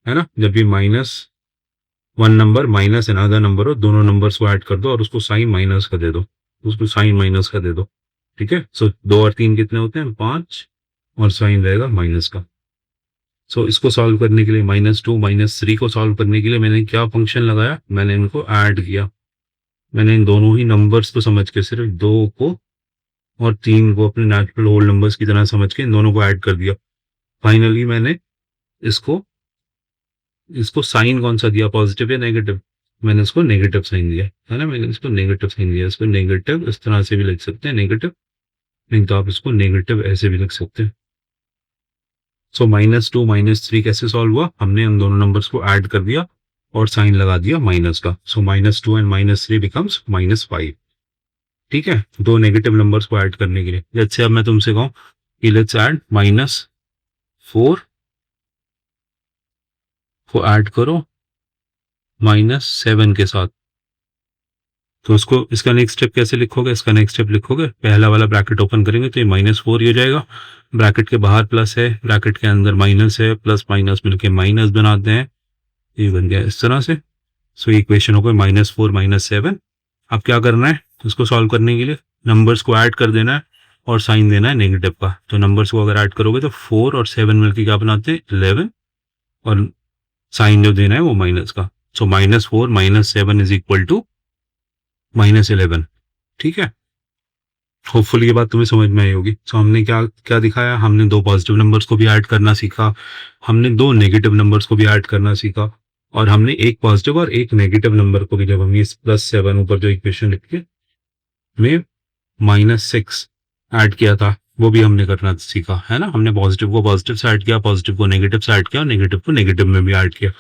है ना। जब भी -1 नंबर माइनस अनदर नंबर हो, दोनों नंबर्स को ऐड कर दो और उसको साइन माइनस का दे दो, उसको साइन माइनस का दे दो। ठीक है, सो 2 और 3 कितने होते हैं, 5, और साइन रहेगा माइनस का। सो इसको सॉल्व करने के लिए -2 -3 को सॉल्व करने के लिए मैंने क्या फंक्शन लगाया, मैंने इनको ऐड किया। मैंने इन दोनों ही नंबर्स को समझ के, सिर्फ 2 को और 3 को अपने नेचुरल होल नंबर्स की तरह समझ के इन दोनों को ऐड कर दिया। फाइनली मैंने इसको इसको साइन कौन सा दिया, पॉजिटिव या नेगेटिव, मैंने इसको नेगेटिव साइन दिया, है ना। मैंने इसको नेगेटिव साइन दिया। इसको नेगेटिव इस तरह से भी लिख सकते हैं, नेगेटिव, नहीं तो आप इसको नेगेटिव ऐसे भी लिख सकते हैं। सो -2 -3 कैसे सॉल्व हुआ, हमने उन दोनों नंबर्स को ऐड कर दिया और साइन लगा दिया माइनस का। सो -2 एंड -3 बिकम्स -5। ठीक है, दो नेगेटिव नंबर्स को ऐड करने के लिए, जैसे अब मैं तुमसे कहूं कि लेट्स ऐड -4 को ऐड करो -7 के साथ, तो उसको, इसका नेक्स्ट स्टेप कैसे लिखोगे, इसका नेक्स्ट स्टेप लिखोगे, पहला वाला ब्रैकेट ओपन करेंगे तो ये -4 ही हो जाएगा। ब्रैकेट के बाहर प्लस है, ब्रैकेट के अंदर माइनस है, प्लस माइनस मिलके माइनस बनाते हैं, ये बन गया इस तरह से। सो इक्वेशन हो गई -4 -7। अब क्या करना है, इसको सॉल्व करने के लिए नंबर्स को ऐड कर देना है और साइन देना है नेगेटिव का। तो नंबर्स को अगर ऐड करोगे तो 4 और 7 मिलकर क्या बनाते हैं, 11, और साइन जो देना है वो माइनस का। सो -4 -7 इज इक्वल टू -11। ठीक है, होपफुली ये बात तुम्हें समझ में आई होगी। सो हमने क्या क्या दिखाया, हमने दो पॉजिटिव नंबर्स को भी ऐड करना सीखा, हमने दो नेगेटिव नंबर्स को भी ऐड करना सीखा, और हमने एक पॉजिटिव और एक नेगेटिव नंबर को भी, जब हमने +7 ऊपर जो इक्वेशन लिख के में -6 ऐड किया था, वो भी हमने करना सीखा, है ना। हमने पॉजिटिव को पॉजिटिव से ऐड किया, पॉजिटिव को नेगेटिव से ऐड किया, नेगेटिव को नेगेटिव में भी ऐड किया।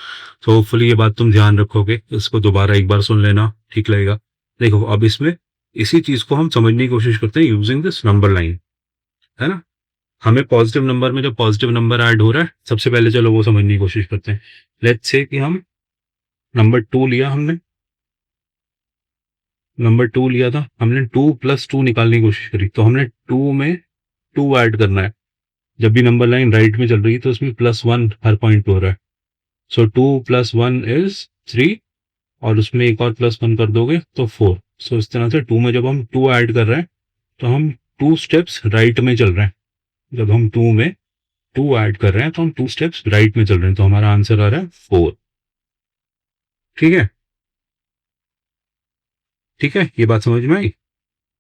तो होपफुली ये बात तुम ध्यान रखोगे, इसको दोबारा एक बार सुन लेना, ठीक लगेगा। देखो अब इसमें इसी चीज को हम समझने की कोशिश करते हैं यूजिंग दिस नंबर लाइन, है ना। हमें पॉजिटिव नंबर में जो पॉजिटिव नंबर ऐड हो रहा है, सबसे पहले चलो वो समझने की कोशिश करते हैं। लेट्स से कि हम नंबर 2 लिया, हमने नंबर 2 लिया था, हमने 2 + 2 निकालने की कोशिश करी, तो हमने 2 में 2 ऐड करना है। जब भी नंबर लाइन राइट में चल रही है तो उसमें +1 हर पॉइंट पे हो रहा है। सो 2 + 1 इज 3, और उसमें एक और +1 कर दोगे तो 4। सो इस तरह से 2 में जब हम 2 ऐड कर रहे हैं तो हम 2 स्टेप्स राइट में चल रहे हैं। जब हम 2 में 2 ऐड कर रहे हैं तो हम 2 स्टेप्स राइट में चल रहे हैं, तो हमारा आंसर आ रहा है 4। ठीक है, ठीक है, ये बात समझ में आई।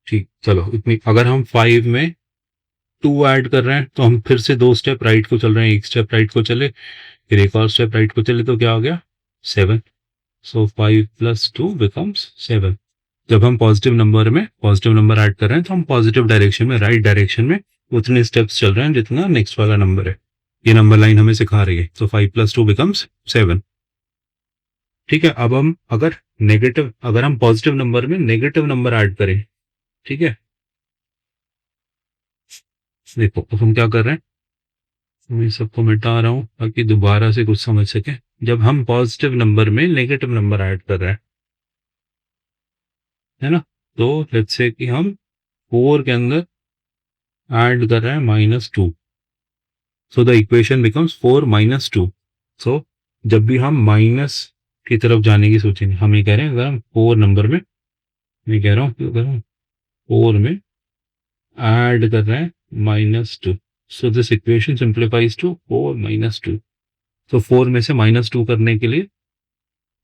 ठीक, चलो इतनी। अगर हम 5 में 2 ऐड कर रहे हैं तो हम फिर से 2 स्टेप राइट को चल रहे हैं, एक स्टेप राइट को चले, फिर एक और स्टेप राइट को चले, तो क्या हो गया, 7। सो 5 + 2 बिकम्स 7। जब हम पॉजिटिव नंबर में पॉजिटिव नंबर ऐड कर रहे हैं तो हम पॉजिटिव डायरेक्शन में, राइट डायरेक्शन में उतने स्टेप्स चल रहे हैं जितना नेक्स्ट वाला नंबर है। ये नंबर लाइन हमें सिखा रही है। तो 5 + 2 बिकम्स 7। ठीक है, अब हम अगर हम पॉजिटिव नंबर में नेगेटिव नंबर ऐड करें, ठीक है, देखो अब हम क्या कर रहे हैं, मैं सबको मिटा रहा हूं ताकि दोबारा से कुछ समझ सके। जब हम पॉजिटिव नंबर में नेगेटिव नंबर ऐड कर रहे हैं, है ना, तो लेट्स से कि हम 4 के अंदर ऐड कर रहे हैं -2, सो द इक्वेशन बिकम्स 4 - 2। सो जब भी हम माइनस की तरफ जाने की सोचेंगे, हम ये कह रहे हैं अगर हम 4 नंबर में, मैं कह रहा हूँ अगर हम 4 में ऐड कर रहे हैं -2, so this equation simplifies to 4 - 2। तो 4 में से -2 करने के लिए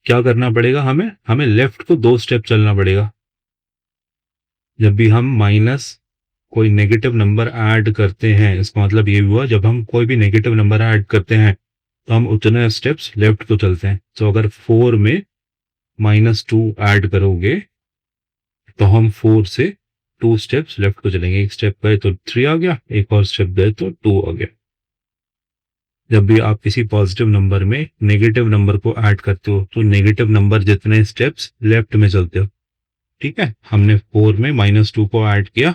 क्या करना पड़ेगा, हमें लेफ्ट को 2 स्टेप चलना पड़ेगा। जब भी हम कोई नेगेटिव नंबर ऐड करते हैं, इसका मतलब ये हुआ जब हम कोई भी नेगेटिव नंबर ऐड करते हैं तो हम उतने स्टेप्स लेफ्ट को चलते हैं। तो अगर 4 में -2 ऐड करोगे तो हम 4 से 2 स्टेप्स लेफ्ट को चलेंगे। एक स्टेप गए तो 3 आ गया, एक और स्टेप गए तो 2 आ गया। जब भी आप किसी पॉजिटिव नंबर में नेगेटिव नंबर को ऐड करते हो तो नेगेटिव नंबर जितने स्टेप्स लेफ्ट में चलते हो। ठीक है, हमने 4 में -2 को ऐड किया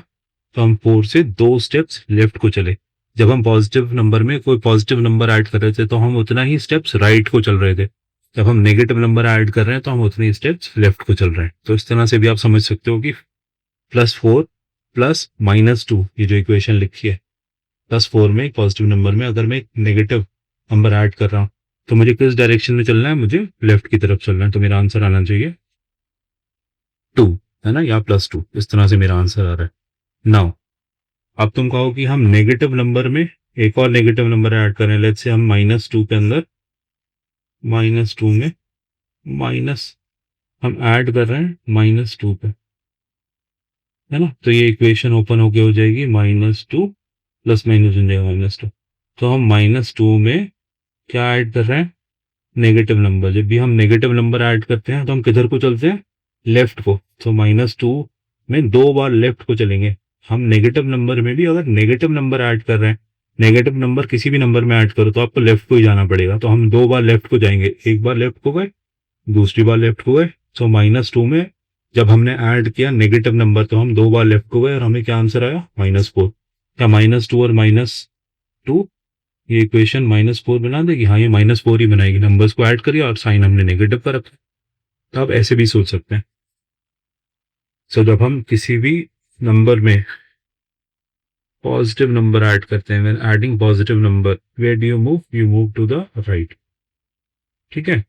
तो हम 4 से 2 स्टेप्स लेफ्ट को चले। जब हम पॉजिटिव नंबर में कोई पॉजिटिव नंबर ऐड कर रहे थे तो हम उतना ही स्टेप्स राइट को चल रहे थे। जब हम नेगेटिव नंबर ऐड कर रहे हैं तो हम उतने ही स्टेप्स लेफ्ट को चल रहे हैं। तो इस तरह से भी आप समझ सकते हो कि +4 प्लस -2 ये जो इक्वेशन लिखी है, +4 में एक पॉजिटिव नंबर में अगर मैं एक नेगेटिव नंबर ऐड कर रहा हूँ तो मुझे किस डायरेक्शन में चलना है, मुझे लेफ्ट की तरफ चलना है। तो मेरा आंसर आना चाहिए 2, है ना, या +2। इस तरह से मेरा आंसर आ रहा है। नाउ अब तुम कहो कि हम नेगेटिव नंबर में एक और नेगेटिव नंबर ऐड करें। लेट्स से हम -2 के अंदर -2 में माइनस हम ऐड कर रहे हैं -2 पे, है ना। तो ये इक्वेशन ओपन होके हो जाएगी -2 प्लस माइनस बन जाएगा -2। तो हम -2 में क्या ऐड कर रहे हैं, नेगेटिव नंबर। जब भी हम नेगेटिव नंबर ऐड करते हैं तो हम किधर को चलते हैं, लेफ्ट को। तो -2 में 2 बार लेफ्ट को चलेंगे। हम नेगेटिव नंबर में भी अगर नेगेटिव नंबर ऐड कर रहे हैं, नेगेटिव नंबर किसी भी नंबर में ऐड करो तो आपको लेफ्ट को ही जाना पड़ेगा। तो हम 2 बार लेफ्ट को जाएंगे, एक बार लेफ्ट को गए, दूसरी बार लेफ्ट को गए। सो -2 में जब हमने ऐड किया नेगेटिव नंबर तो हम 2 बार लेफ्ट को गए और हमें क्या आंसर आया, -4। क्या -2 और -2 ये इक्वेशन -4 बना देगी? हाँ, ये -4 ही बनाएगी। नंबर्स को ऐड करिए और साइन हमने नेगेटिव का रखा। तो आप ऐसे भी सोच सकते हैं। सो जब हम किसी भी नंबर में पॉजिटिव नंबर ऐड करते हैं, when adding positive number, where do you move to the right. ठीक है,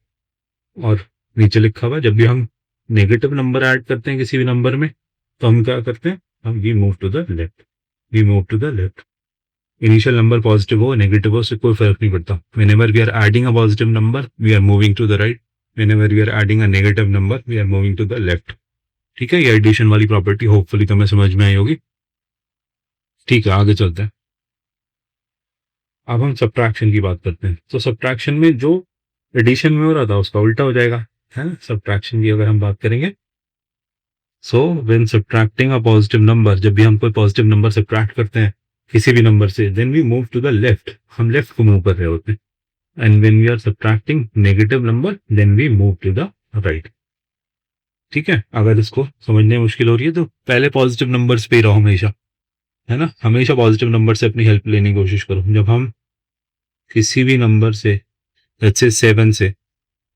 और नीचे लिखा हुआ जब भी हम नेगेटिव नंबर ऐड करते हैं किसी भी नंबर में तो हम क्या करते हैं, हम we move to the left, we move to the left. Initial number positive हो नेगेटिव हो उससे कोई फर्क नहीं पड़ता। Whenever we are adding a positive number we are moving to the right, whenever we are adding a negative number we are moving to the left. ठीक है, ये एडिशन वाली प्रॉपर्टी होपफुली तुम्हें समझ में आई होगी। ठीक है, आगे चलते हैं। अब हम सब्ट्रैक्शन की बात करते हैं। तो सब्ट्रैक्शन में जो एडिशन में हो रहा था उसका उल्टा हो जाएगा, है ना। सब्ट्रैक्शन की अगर हम बात करेंगे, so when subtracting a positive number, जब भी हम कोई पॉजिटिव नंबर सब्ट्रैक्ट करते हैं किसी भी नंबर से, then we move to the left, हम लेफ्ट को मूव कर रहे होते हैं। And when we are subtracting negative number then we move to the right. ठीक है, अगर इसको समझने में मुश्किल हो रही है तो पहले पॉजिटिव नंबर्स पे ही रहो हमेशा, है ना। हमेशा पॉजिटिव नंबर से अपनी हेल्प लेने की कोशिश करो। जब हम किसी भी नंबर से, जैसे 7 से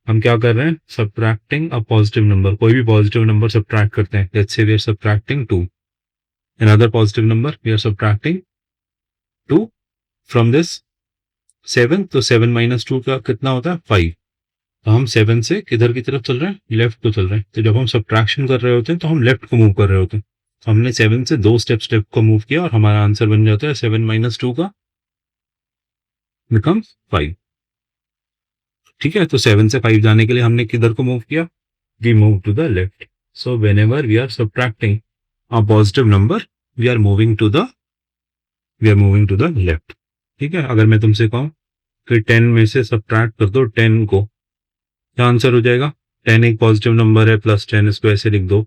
हम क्या कर रहे हैं, सब्ट्रैक्टिंग अ पॉजिटिव नंबर, कोई भी पॉजिटिव नंबर सब्ट्रैक्ट करते हैं। Let's say we are subtracting 2, another positive number we are subtracting 2 from this 7। तो 7 - 2 का कितना होता है, 5। तो हम 7 से किधर की तरफ चल रहे हैं, लेफ्ट को चल रहे हैं। तो जब हम सब्ट्रैक्शन कर रहे होते हैं तो हम लेफ्ट को मूव कर रहे होते हैं। तो हमने 7 से 2 स्टेप्स लेफ्ट को मूव किया और हमारा आंसर बन जाता है 7 - 2 का बिकम्स 5। ठीक है, तो 7 से 5 जाने के लिए हमने किधर को मूव किया, we move to the left. So whenever we are subtracting a positive number we are moving to the left. ठीक है, अगर मैं तुमसे कहूं कि 10 में से सब्ट्रैक्ट कर दो 10 को, क्या आंसर हो जाएगा। 10 एक पॉजिटिव नंबर है, +10 इसको ऐसे लिख दो।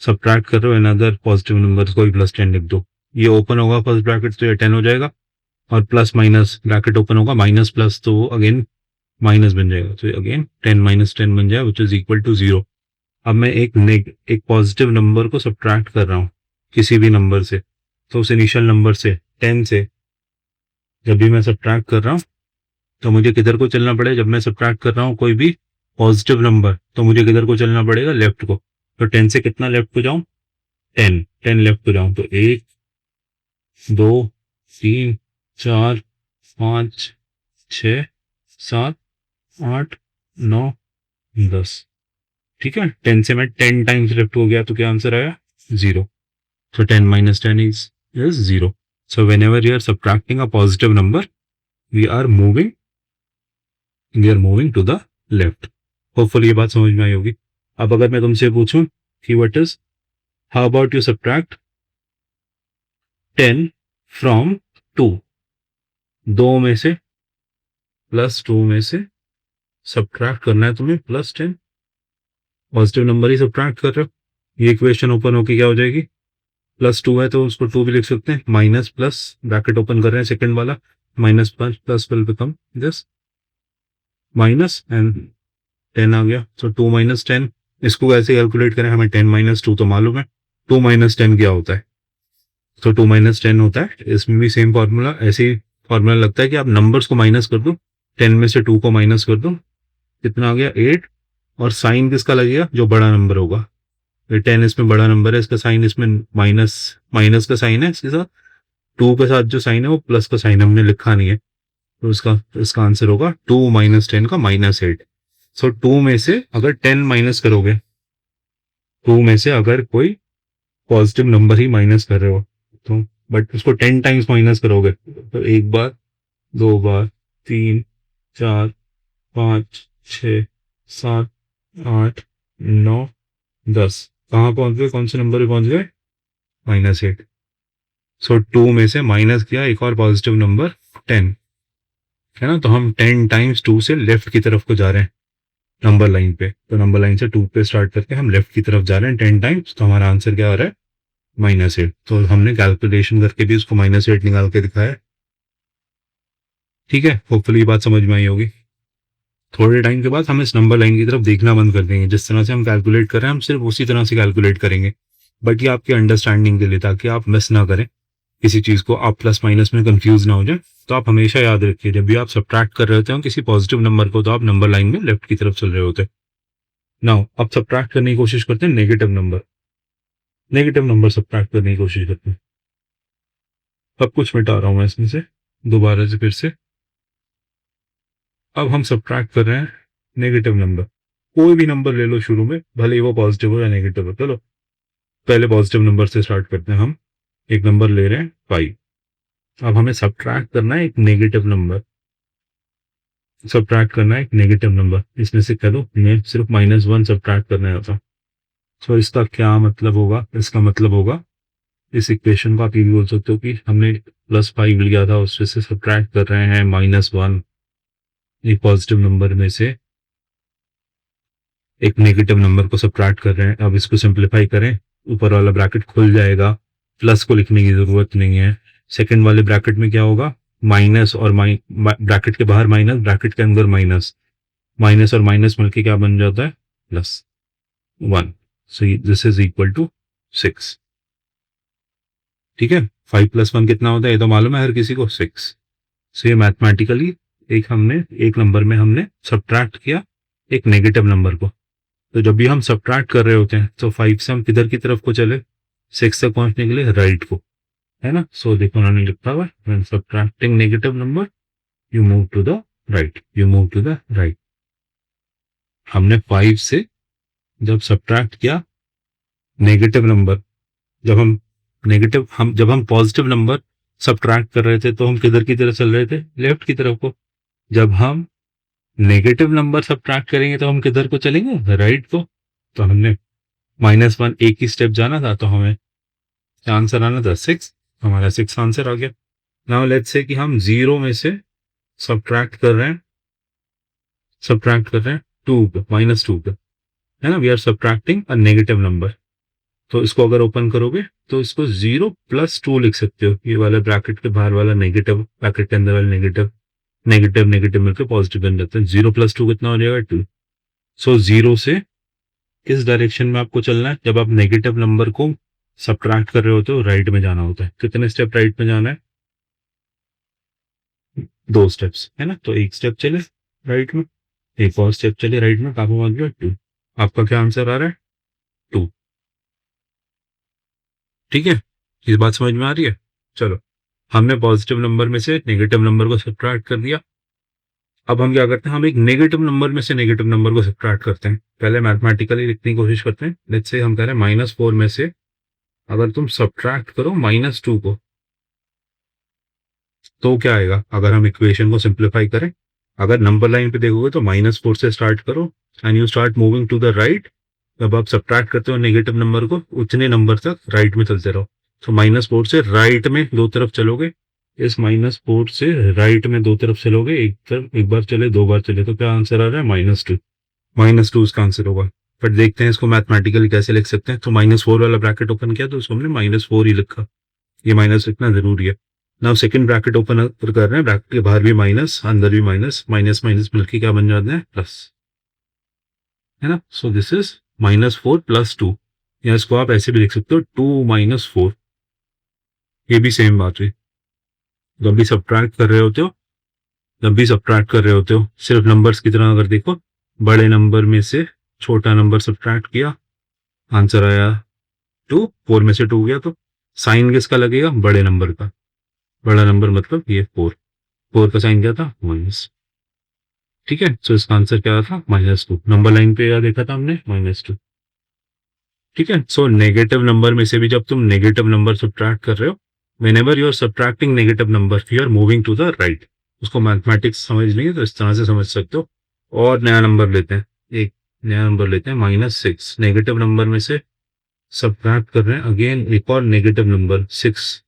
सब्ट्रैक्ट कर रहे हो अनदर पॉजिटिव नंबर को भी +10 लिख दो। ये ओपन होगा फर्स्ट ब्रैकेट तो ये 10 हो जाएगा, और प्लस माइनस ब्रैकेट ओपन होगा, माइनस प्लस तो अगेन माइनस बन जाएगा। तो अगेन 10 - 10 बन जाएगा विच इज इक्वल टू 0। अब मैं एक पॉजिटिव नंबर को सब्ट्रैक्ट कर रहा हूँ किसी भी नंबर से, तो उस इनिशियल नंबर से 10 से जब भी मैं सब्ट्रैक्ट कर रहा हूँ तो मुझे किधर को चलना पड़ेगा। जब मैं सब्ट्रैक्ट कर रहा हूँ कोई भी पॉजिटिव नंबर तो मुझे किधर को चलना पड़ेगा, लेफ्ट को। तो 10 से कितना लेफ्ट को जाऊं, 10 लेफ्ट को जाऊं। तो 1 2 3 4 5 6 7 8 9 10। ठीक है, 10 से मैं 10 टाइम्स लेफ्ट हो गया तो क्या आंसर आया, 0। So 10 - 10 is 0. So whenever you are subtracting a positive number, we are moving to the left. Hopefully ये बात समझ में आई होगी। अब अगर मैं तुमसे पूछूं कि what is, how about you subtract 10 from 2, 2 में से प्लस 2 में से सब्ट्रैक्ट करना है तुम्हें +10, पॉजिटिव नंबर ही सब्ट्रैक्ट कर रहे हो। ये इक्वेशन ओपन होके क्या हो जाएगी, +2 है तो उसको 2 भी लिख सकते हैं, माइनस प्लस ब्रैकेट ओपन कर रहे हैं सेकंड वाला, minus plus will become this minus and 10 आ गया, तो 2 - 10। इसको कैसे कैलकुलेट करें, हमें 10 - 2 तो मालूम है, 2 - 10 क्या होता है, तो 2 - 10 होता है। इसमें भी सेम फॉर्मूला, ऐसे ही फॉर्मूला लगता है कि आप नंबर्स को माइनस कर दो, 10 में से 2 को माइनस कर दो, कितना आ गया 8, और साइन किसका लगेगा, जो बड़ा नंबर होगा। ये 10 इसमें बड़ा नंबर है, इसका साइन इसमें माइनस, माइनस का साइन है इसके साथ, 2 के साथ जो साइन है वो प्लस का साइन हमने लिखा नहीं है, तो इसका आंसर होगा 2 - 10 का -8। सो 2 में से अगर 10 माइनस करोगे, 2 में से अगर कोई पॉजिटिव नंबर ही माइनस कर रहे हो तो, बट उसको 10 टाइम्स माइनस करोगे तो 1 बार, 2 बार, 3, 4, 5, 6, 7, 8, 9, 10, कहाँ पहुंच गए, कौन से नंबर पे पहुंच गए, -8। सो 2 में से माइनस किया एक और पॉजिटिव नंबर 10 है ना, तो हम 10 टाइम्स 2 से लेफ्ट की तरफ को जा रहे हैं नंबर लाइन पे, तो नंबर लाइन से 2 पे स्टार्ट करके हम लेफ्ट की तरफ जा रहे हैं 10 टाइम्स, तो हमारा आंसर क्या आ रहा है, -8। तो हमने कैलकुलेशन करके भी उसको -8 निकाल के दिखाया। ठीक है, होपफुली ये बात समझ में आई होगी। थोड़े टाइम के बाद हम इस नंबर लाइन की तरफ देखना बंद कर देंगे, जिस तरह से हम कैलकुलेट कर रहे हैं हम सिर्फ उसी तरह से कैलकुलेट करेंगे, बट ये आपके अंडरस्टैंडिंग के लिए, ताकि आप मिस ना करें किसी चीज को, आप प्लस माइनस में कंफ्यूज ना हो जाए। तो आप हमेशा याद रखिए, जब भी आप सब्ट्रैक्ट कर रहे होते हैं किसी पॉजिटिव नंबर को, तो आप नंबर लाइन में लेफ्ट की तरफ चल रहे होते हैं। नाउ अब सब्ट्रैक्ट करने की कोशिश करते हैं negative number, negative number subtract करने की कोशिश करते हैं। सब कुछ मिटा रहा हूं मैं इसमें से दोबारा से फिर से। अब हम सब्ट्रैक्ट कर रहे हैं नेगेटिव नंबर, कोई भी नंबर ले लो शुरू में, भले ही वो पॉजिटिव हो या नेगेटिव हो। चलो पहले पॉजिटिव नंबर से स्टार्ट करते हैं, हम एक नंबर ले रहे हैं 5। अब हमें सब्ट्रैक्ट करना है एक नेगेटिव नंबर, सब्ट्रैक्ट करना है एक नेगेटिव नंबर, इसमें से कह दो मैं सिर्फ -1 सब्ट्रैक्ट करना होता। तो इसका क्या मतलब होगा, इसका मतलब होगा इस इक्वेशन को आप ये भी बोल सकते हो कि हमने +5 लिया था, उससे से सब्ट्रैक्ट कर रहे हैं -1, एक पॉजिटिव नंबर में से एक नेगेटिव नंबर को सब्ट्रैक्ट कर रहे हैं। अब इसको सिंप्लीफाई करें, ऊपर वाला ब्रैकेट खुल जाएगा, प्लस को लिखने की जरूरत नहीं है। सेकंड वाले ब्रैकेट में क्या होगा, माइनस और ब्रैकेट के बाहर माइनस, ब्रैकेट के अंदर माइनस, माइनस और माइनस मिलके क्या बन जाता है, +1। So this is equal to 6। ठीक है, 5 + 1 कितना होता है, ये तो मालूम है हर किसी को, 6। सो ये मैथमेटिकली एक नंबर में हमने सब्ट्रैक्ट किया एक नेगेटिव नंबर को। तो जब भी हम सब्ट्रैक्ट कर रहे होते हैं तो 5 से हम किधर की तरफ को चले, 6 तक पहुंचने के लिए राइट को, है ना। सो देखो उन्होंने लिखा हुआ है, when subtracting negative number you move to the right, you move to the right. हमने 5 से जब सब्ट्रैक्ट किया नेगेटिव नंबर, जब हम पॉजिटिव नंबर सब्ट्रैक्ट कर रहे थे तो हम किधर की तरफ चल रहे थे, लेफ्ट की तरफ को। जब हम नेगेटिव नंबर सब्ट्रैक्ट करेंगे तो हम किधर को चलेंगे, राइट को। तो हमने -1 एक ही स्टेप जाना था, तो हमें क्या आंसर आना था, 6। हमारा 6 आंसर आ गया। नाउ लेट्स से कि हम 0 में से सब्ट्रैक्ट कर रहे हैं 2 पे, -2 पे, है ना। We are subtracting a negative number. तो इसको अगर ओपन करोगे तो इसको 0 + 2 लिख सकते हो, ये वाला ब्रैकेट के बाहर वाला नेगेटिव, ब्रैकेट के अंदर वाला नेगेटिव, नेगेटिव नेगेटिव मिलकर पॉजिटिव बन जाता है। 0 + 2 कितना हो जाएगा, 2। सो 0 से किस डायरेक्शन में आपको चलना है, जब आप नेगेटिव नंबर को सब्ट्रैक्ट कर रहे होते हो राइट में जाना होता है। कितने स्टेप राइट में जाना है, 2 स्टेप्स, है ना। तो एक स्टेप चले राइट में, एक और स्टेप चले राइट में, कहाँ पहुंच गया, 2। आपका क्या आंसर आ रहा है, 2। ठीक है, इस बात समझ में आ रही है। चलो हमने पॉजिटिव नंबर में से नेगेटिव नंबर को सब्ट्रैक्ट कर दिया। अब हम क्या करते हैं, हम एक नेगेटिव नंबर में से नेगेटिव नंबर को सब्ट्रैक्ट करते हैं। पहले मैथमेटिकली लिखने की कोशिश करते हैं। लेट्स से हम कह रहे हैं -4 में से अगर तुम सब्ट्रैक्ट करो -2 को, तो क्या आएगा। अगर हम इक्वेशन को सिंप्लीफाई करें, अगर नंबर लाइन पे देखोगे तो -4 से स्टार्ट करो and you start moving to the right. जब आप सब्ट्रैक्ट करते हो नेगेटिव नंबर को, उतने नंबर तक राइट में चलते रहो। तो -4 से राइट में दो तरफ चलोगे, इस -4 से राइट में दो तरफ चलोगे, एक तरफ एक बार चले, दो बार चले, तो क्या आंसर आ रहा है? -2। -2 इसका आंसर होगा। बट देखते हैं इसको मैथमेटिकली कैसे लिख सकते हैं। तो -4 वाला ब्रैकेट ओपन किया तो उसको हमने -4 ही लिखा, ये माइनस लिखना जरूरी है। नाउ सेकंड ब्रैकेट ओपन कर रहे हैं, ब्रैकेट के बाहर भी माइनस, अंदर भी माइनस, माइनस माइनस मिलकर क्या बन जाते हैं? प्लस, है ना। सो दिस इज -4 + 2, या इसको आप ऐसे भी लिख सकते हो 2 - 4, ये भी सेम बात हुई। जब भी सब्ट्रैक्ट कर रहे होते हो, सिर्फ नंबर्स की तरह अगर देखो, बड़े नंबर में से छोटा नंबर सब्ट्रैक्ट किया, आंसर आया 2, 4 में से 2 गया, तो साइन किसका लगेगा? बड़े नंबर का। बड़ा नंबर मतलब ये 4, 4 का साइन क्या था? माइनस। ठीक है, सो इसका आंसर क्या था? -2। नंबर लाइन पे क्या देखा था हमने? -2। ठीक है, सो नेगेटिव नंबर में से भी जब तुम नेगेटिव नंबर सब्ट्रैक्ट कर रहे हो, whenever you are subtracting negative number, you are moving to the right। उसको मैथमेटिक्स समझ नहीं है तो इस तरह से समझ सकते हो। और नया नंबर लेते हैं, एक नया नंबर लेते हैं -6। नेगेटिव नंबर में से सब्ट्रैक्ट कर रहे हैं, अगेन एक और नेगेटिव नंबर 6।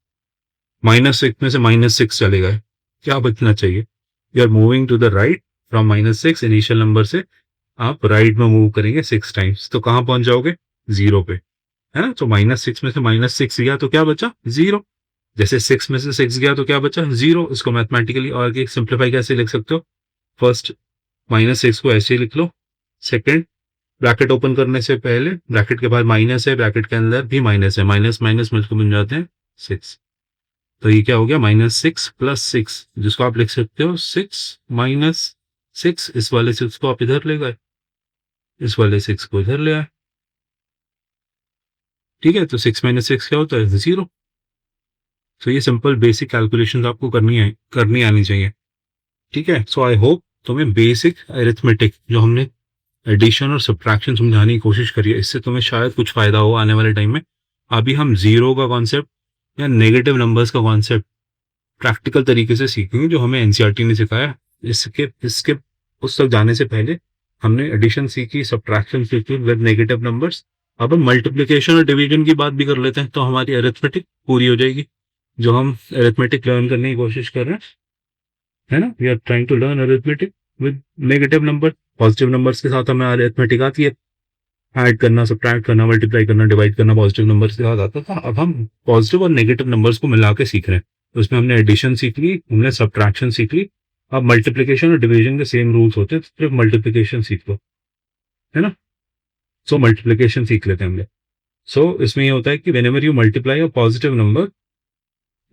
-6 में से -6 चले गए, क्या बचना चाहिए? You are moving to the right from -6, initial number से आप राइट में मूव करेंगे 6 टाइम्स, तो कहां पहुंच जाओगे? 0 पे, है ना। तो -6 में से -6 गया तो क्या बचा? 0। जैसे 6 में से 6 गया तो क्या बचा? 0। इसको मैथमेटिकली और सिंप्लीफाई कैसे लिख सकते हो? फर्स्ट -6 को ऐसे लिख लो, सेकंड ब्रैकेट ओपन करने से पहले ब्रैकेट के बाद माइनस है, ब्रैकेट के अंदर भी माइनस है, माइनस माइनस मिलकर बन जाते हैं 6। तो ये क्या हो गया? -6 + 6, जिसको आप लिख सकते हो 6 - 6। इस वाले 6 को आप इधर ले गए, इस वाले 6 को इधर ले आए। ठीक है, तो 6 - 6 क्या होता है? 0। तो ये सिंपल बेसिक कैलकुलेशन आपको करनी आनी चाहिए। ठीक है, सो आई होप तुम्हें बेसिक अरिथमेटिक जो हमने एडिशन और सब्ट्रैक्शन समझाने की कोशिश करी है, इससे तुम्हें शायद कुछ फायदा हो आने वाले टाइम में। अभी हम जीरो का कॉन्सेप्ट या नेगेटिव नंबर्स का कॉन्सेप्ट प्रैक्टिकल तरीके से सीखेंगे, जो हमें एनसीईआरटी ने सिखाया। इसके इसके उस तक जाने से पहले हमने एडिशन सीखी, सब्ट्रैक्शन सीखी विद नेगेटिव नंबर्स। अब हम मल्टीप्लिकेशन और डिवीजन की बात भी कर लेते हैं, तो हमारी अरिथमेटिक पूरी हो जाएगी, जो हम अरिथमेटिक लर्न करने की कोशिश कर रहे हैं, है ना। We are trying to learn arithmetic with negative number. Positive numbers के साथ हमें अरिथमेटिक आती है, ऐड करना, सब्ट्रैक्ट करना, मल्टीप्लाई करना, डिवाइड करना पॉजिटिव नंबर्स के साथ आता था। अब हम पॉजिटिव और नेगेटिव नंबर्स को मिला के सीख रहे हैं, तो उसमें हमने एडिशन सीख ली, हमने सब्ट्रैक्शन सीख ली। अब मल्टीप्लिकेशन और डिवीजन के सेम रूल्स होते हैं, तो सिर्फ मल्टीप्लिकेशन सीख लो, है ना। सो मल्टीप्लिकेशन सीख लेते हैं हम। सो इसमें ये होता है कि whenever you multiply a positive number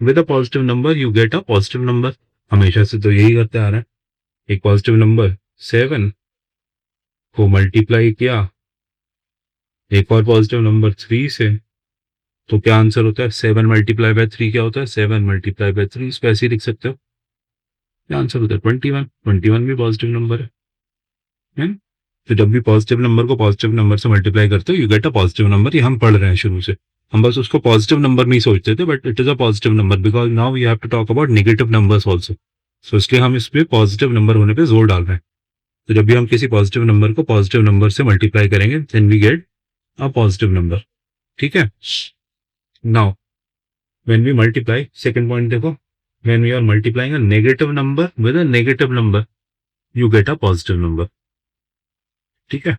with a positive number you get a positive number। हमेशा से तो यही करते आ रहे हैं। एक पॉजिटिव नंबर 7 को मल्टीप्लाई किया एक और पॉजिटिव नंबर 3 से, तो क्या आंसर होता है? 7 × 3 क्या होता है? 7 × 3। इसको ऐसे ही लिख सकते हो, क्या आंसर होता है? 21। 21 भी पॉजिटिव नंबर है। तो जब भी पॉजिटिव नंबर को पॉजिटिव नंबर से मल्टीप्लाई करते हो you get a positive number. ये हम पढ़ रहे हैं शुरू से, हम बस उसको पॉजिटिव नंबर नहीं सोचते थे, but it is a positive number because now we have to talk about negative numbers also. So इसलिए हम इसमें पॉजिटिव नंबर होने पे जोर डाल रहे हैं। तो जब भी हम किसी पॉजिटिव नंबर को पॉजिटिव नंबर से मल्टीप्लाई करेंगे then we get a positive number. ठीक है, now when we multiply, second point देखो, when we are multiplying a negative number with a negative number you get a positive number. ठीक है,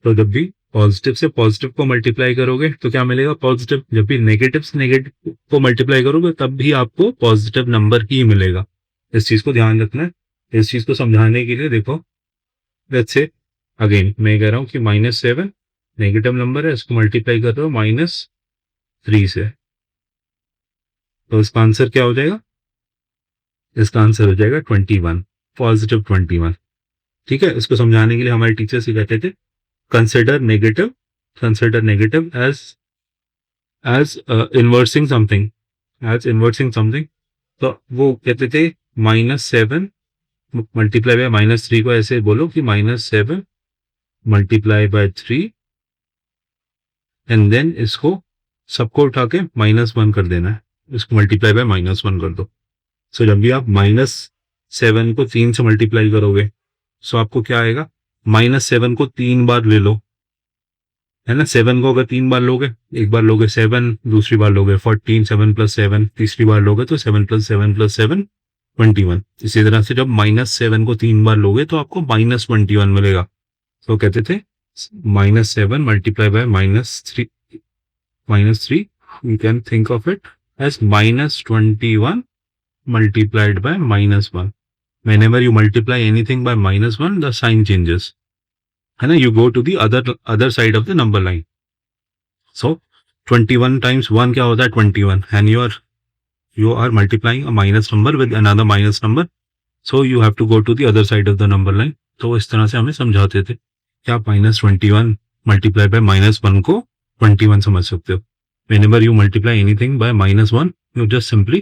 तो जब भी पॉजिटिव से पॉजिटिव को मल्टीप्लाई करोगे तो क्या मिलेगा? पॉजिटिव। जब भी नेगेटिव से नेगेटिव को मल्टीप्लाई करोगे तब भी आपको पॉजिटिव नंबर ही मिलेगा। इस चीज को ध्यान रखना है। इस चीज को समझाने के लिए देखो, लेट्स से अगेन मैं कह रहा हूँ कि -7 नेगेटिव नंबर है, इसको मल्टीप्लाई कर रहे हो -3 से, तो इसका आंसर क्या हो जाएगा? इसका आंसर हो जाएगा 21, पॉजिटिव 21। ठीक है, इसको समझाने के लिए हमारे टीचर्स ये कहते थे कंसिडर नेगेटिव एज इन्वर्सिंग समथिंग, तो वो कहते थे -7 मल्टीप्लाई बाय -3 को ऐसे बोलो कि -7 मल्टीप्लाई बाय 3 एंड देन इसको सबको उठा के -1 कर देना है, इसको मल्टीप्लाई बाय -1 कर दो। सो जब भी आप -7 को 3 से मल्टीप्लाई करोगे सो आपको क्या आएगा? -7 को 3 बार ले लो, है ना। 7 को अगर 3 बार लोगे, एक बार लोगे 7, दूसरी बार लोगे 14, 7 + 7, तीसरी बार लोगे तो 7 + 7 + 7 21। इसी तरह से जब -7 को 3 बार लोगे तो आपको -21 मिलेगा। तो कहते थे -7 multiply by -3, you can think of it as -21 multiplied by -1. Whenever you multiply anything by -1, the sign changes. है ना, you go to the other side of the number line. So 21 times 1 क्या होता है 21, and you are multiplying a minus number with another minus number. So you have to go to the other side of the number line. तो इस तरह से हमें समझाते थे कि आप -21 मल्टीप्लाई बाय -1 को 21 समझ सकते हो। Whenever you multiply anything by -1, you just simply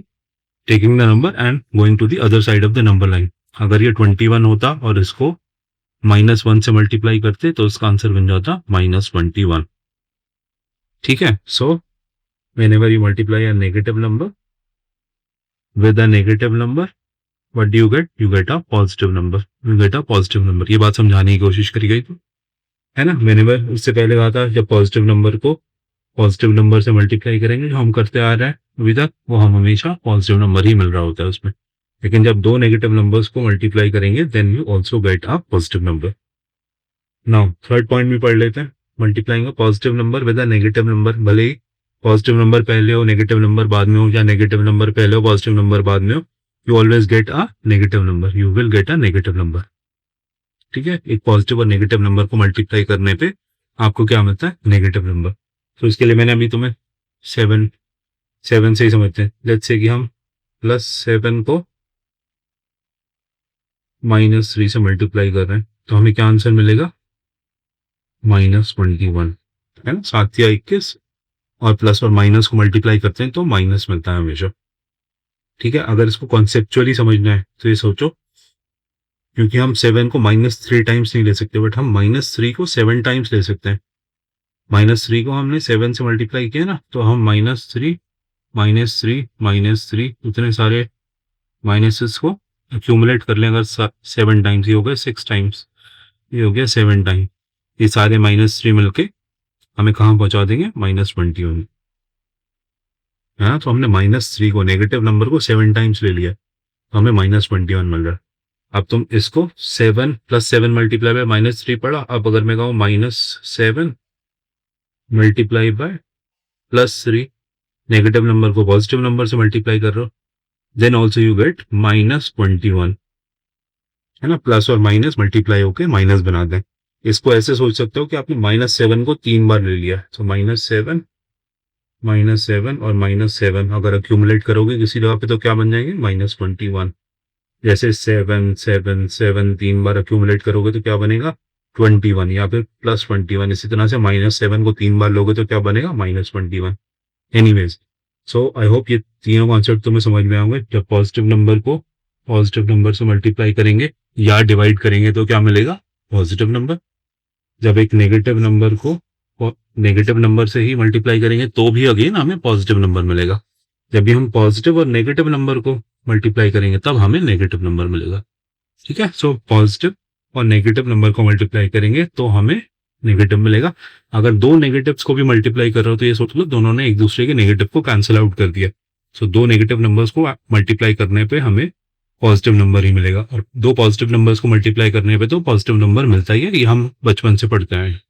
taking the number and going to the other side of the number line. अगर ये 21 होता और इसको -1 से मल्टीप्लाई करते तो इसका आंसर बन जाता -21। ठीक है। सो whenever you multiply a negative number with a negative number, what do you get? You get a positive number. You get a positive number. ये बात समझाने की कोशिश करी गई थी, है ना। whenever उससे पहले कहा था जब पॉजिटिव नंबर को पॉजिटिव नंबर से मल्टीप्लाई करेंगे जो हम करते आ रहे हैं अभी तक, वो हम हमेशा पॉजिटिव नंबर ही मिल रहा होता है उसमें। लेकिन जब दो नेगेटिव नंबर्स को मल्टीप्लाई करेंगे then you also get a positive number. Now third point भी पढ़ लेते हैं। Multiplying a positive number with a negative number, भले ही पॉजिटिव नंबर पहले हो नेगेटिव नंबर बाद में हो, या नेगेटिव नंबर पहले हो पॉजिटिव नंबर बाद में हो, you always get a negative number, you will get a negative number. ठीक है, एक पॉजिटिव और नेगेटिव नंबर को मल्टीप्लाई करने पे आपको क्या मिलता है? Negative number. तो इसके लिए मैंने अभी तुम्हें 7 से ही समझते हैं। लेट्स से कि हम +7 को -3 से मल्टीप्लाई कर रहे हैं तो हमें क्या आंसर मिलेगा? -21, है ना। 7 या 21 और प्लस और माइनस को मल्टीप्लाई करते हैं तो माइनस मिलता है हमेशा। ठीक है, अगर इसको कॉन्सेप्चुअली समझना है तो ये सोचो, क्योंकि हम 7 को -3 टाइम्स नहीं ले सकते, बट हम -3 को 7 टाइम्स ले सकते हैं। -3 को हमने 7 से मल्टीप्लाई किया ना, तो हम -3 -3 इतने सारे माइनसेस को एक्यूमुलेट कर लें अगर 7 टाइम्स, ये हो गया 6 टाइम्स, ये हो गया 7 टाइम, ये सारे -3 मिलके हमें कहाँ पहुंचा देंगे? -21। है ना। तो हमने -3 को, नेगेटिव नंबर को 7 टाइम्स ले लिया तो हमें -21 मिल रहा है। अब तुम इसको 7 + 7 मल्टीप्लाई बाय -3 पढ़ा। अब अगर मैं कहूँ -7 मल्टीप्लाई बाय +3, नेगेटिव नंबर को पॉजिटिव नंबर से मल्टीप्लाई कर रहे हो, देन ऑल्सो यू गेट -21। है ना, प्लस और माइनस मल्टीप्लाई होके माइनस बना दें। इसको ऐसे सोच सकते हो कि आपने -7 को 3 बार ले लिया, तो -7 और -7 अगर एक्यूमुलेट करोगे किसी जगह पे तो क्या बन जाएंगे? -21। जैसे 7 7 7 3 बार एक्यूमुलेट करोगे तो क्या बनेगा? 21 या फिर +21। इसी तरह से -7 को 3 बार लोगे तो क्या बनेगा? -21। एनीवेज, सो आई होप ये तीनों कॉन्सेप्ट तुम्हें समझ में आएंगे। जब पॉजिटिव नंबर को पॉजिटिव नंबर से मल्टीप्लाई करेंगे या डिवाइड करेंगे तो क्या मिलेगा? Positive number. जब एक नेगेटिव नंबर को नेगेटिव नंबर से ही मल्टीप्लाई करेंगे तो भी अगेन हमें पॉजिटिव नंबर मिलेगा। जब भी हम पॉजिटिव और नेगेटिव नंबर को मल्टीप्लाई करेंगे तब हमें नेगेटिव नंबर मिलेगा। ठीक है, सो पॉजिटिव और नेगेटिव नंबर को मल्टीप्लाई करेंगे तो हमें नेगेटिव मिलेगा। अगर दो नेगेटिव्स को भी मल्टीप्लाई कर रहे हो तो ये सोच लो दोनों ने एक दूसरे के नेगेटिव को कैंसिल आउट कर दिया। सो दो नेगेटिव नंबर्स को मल्टीप्लाई करने पे हमें पॉजिटिव नंबर ही मिलेगा, और दो पॉजिटिव नंबर्स को मल्टीप्लाई करने पे तो पॉजिटिव नंबर मिलता ही है। ये हम बचपन से पढ़ते हैं।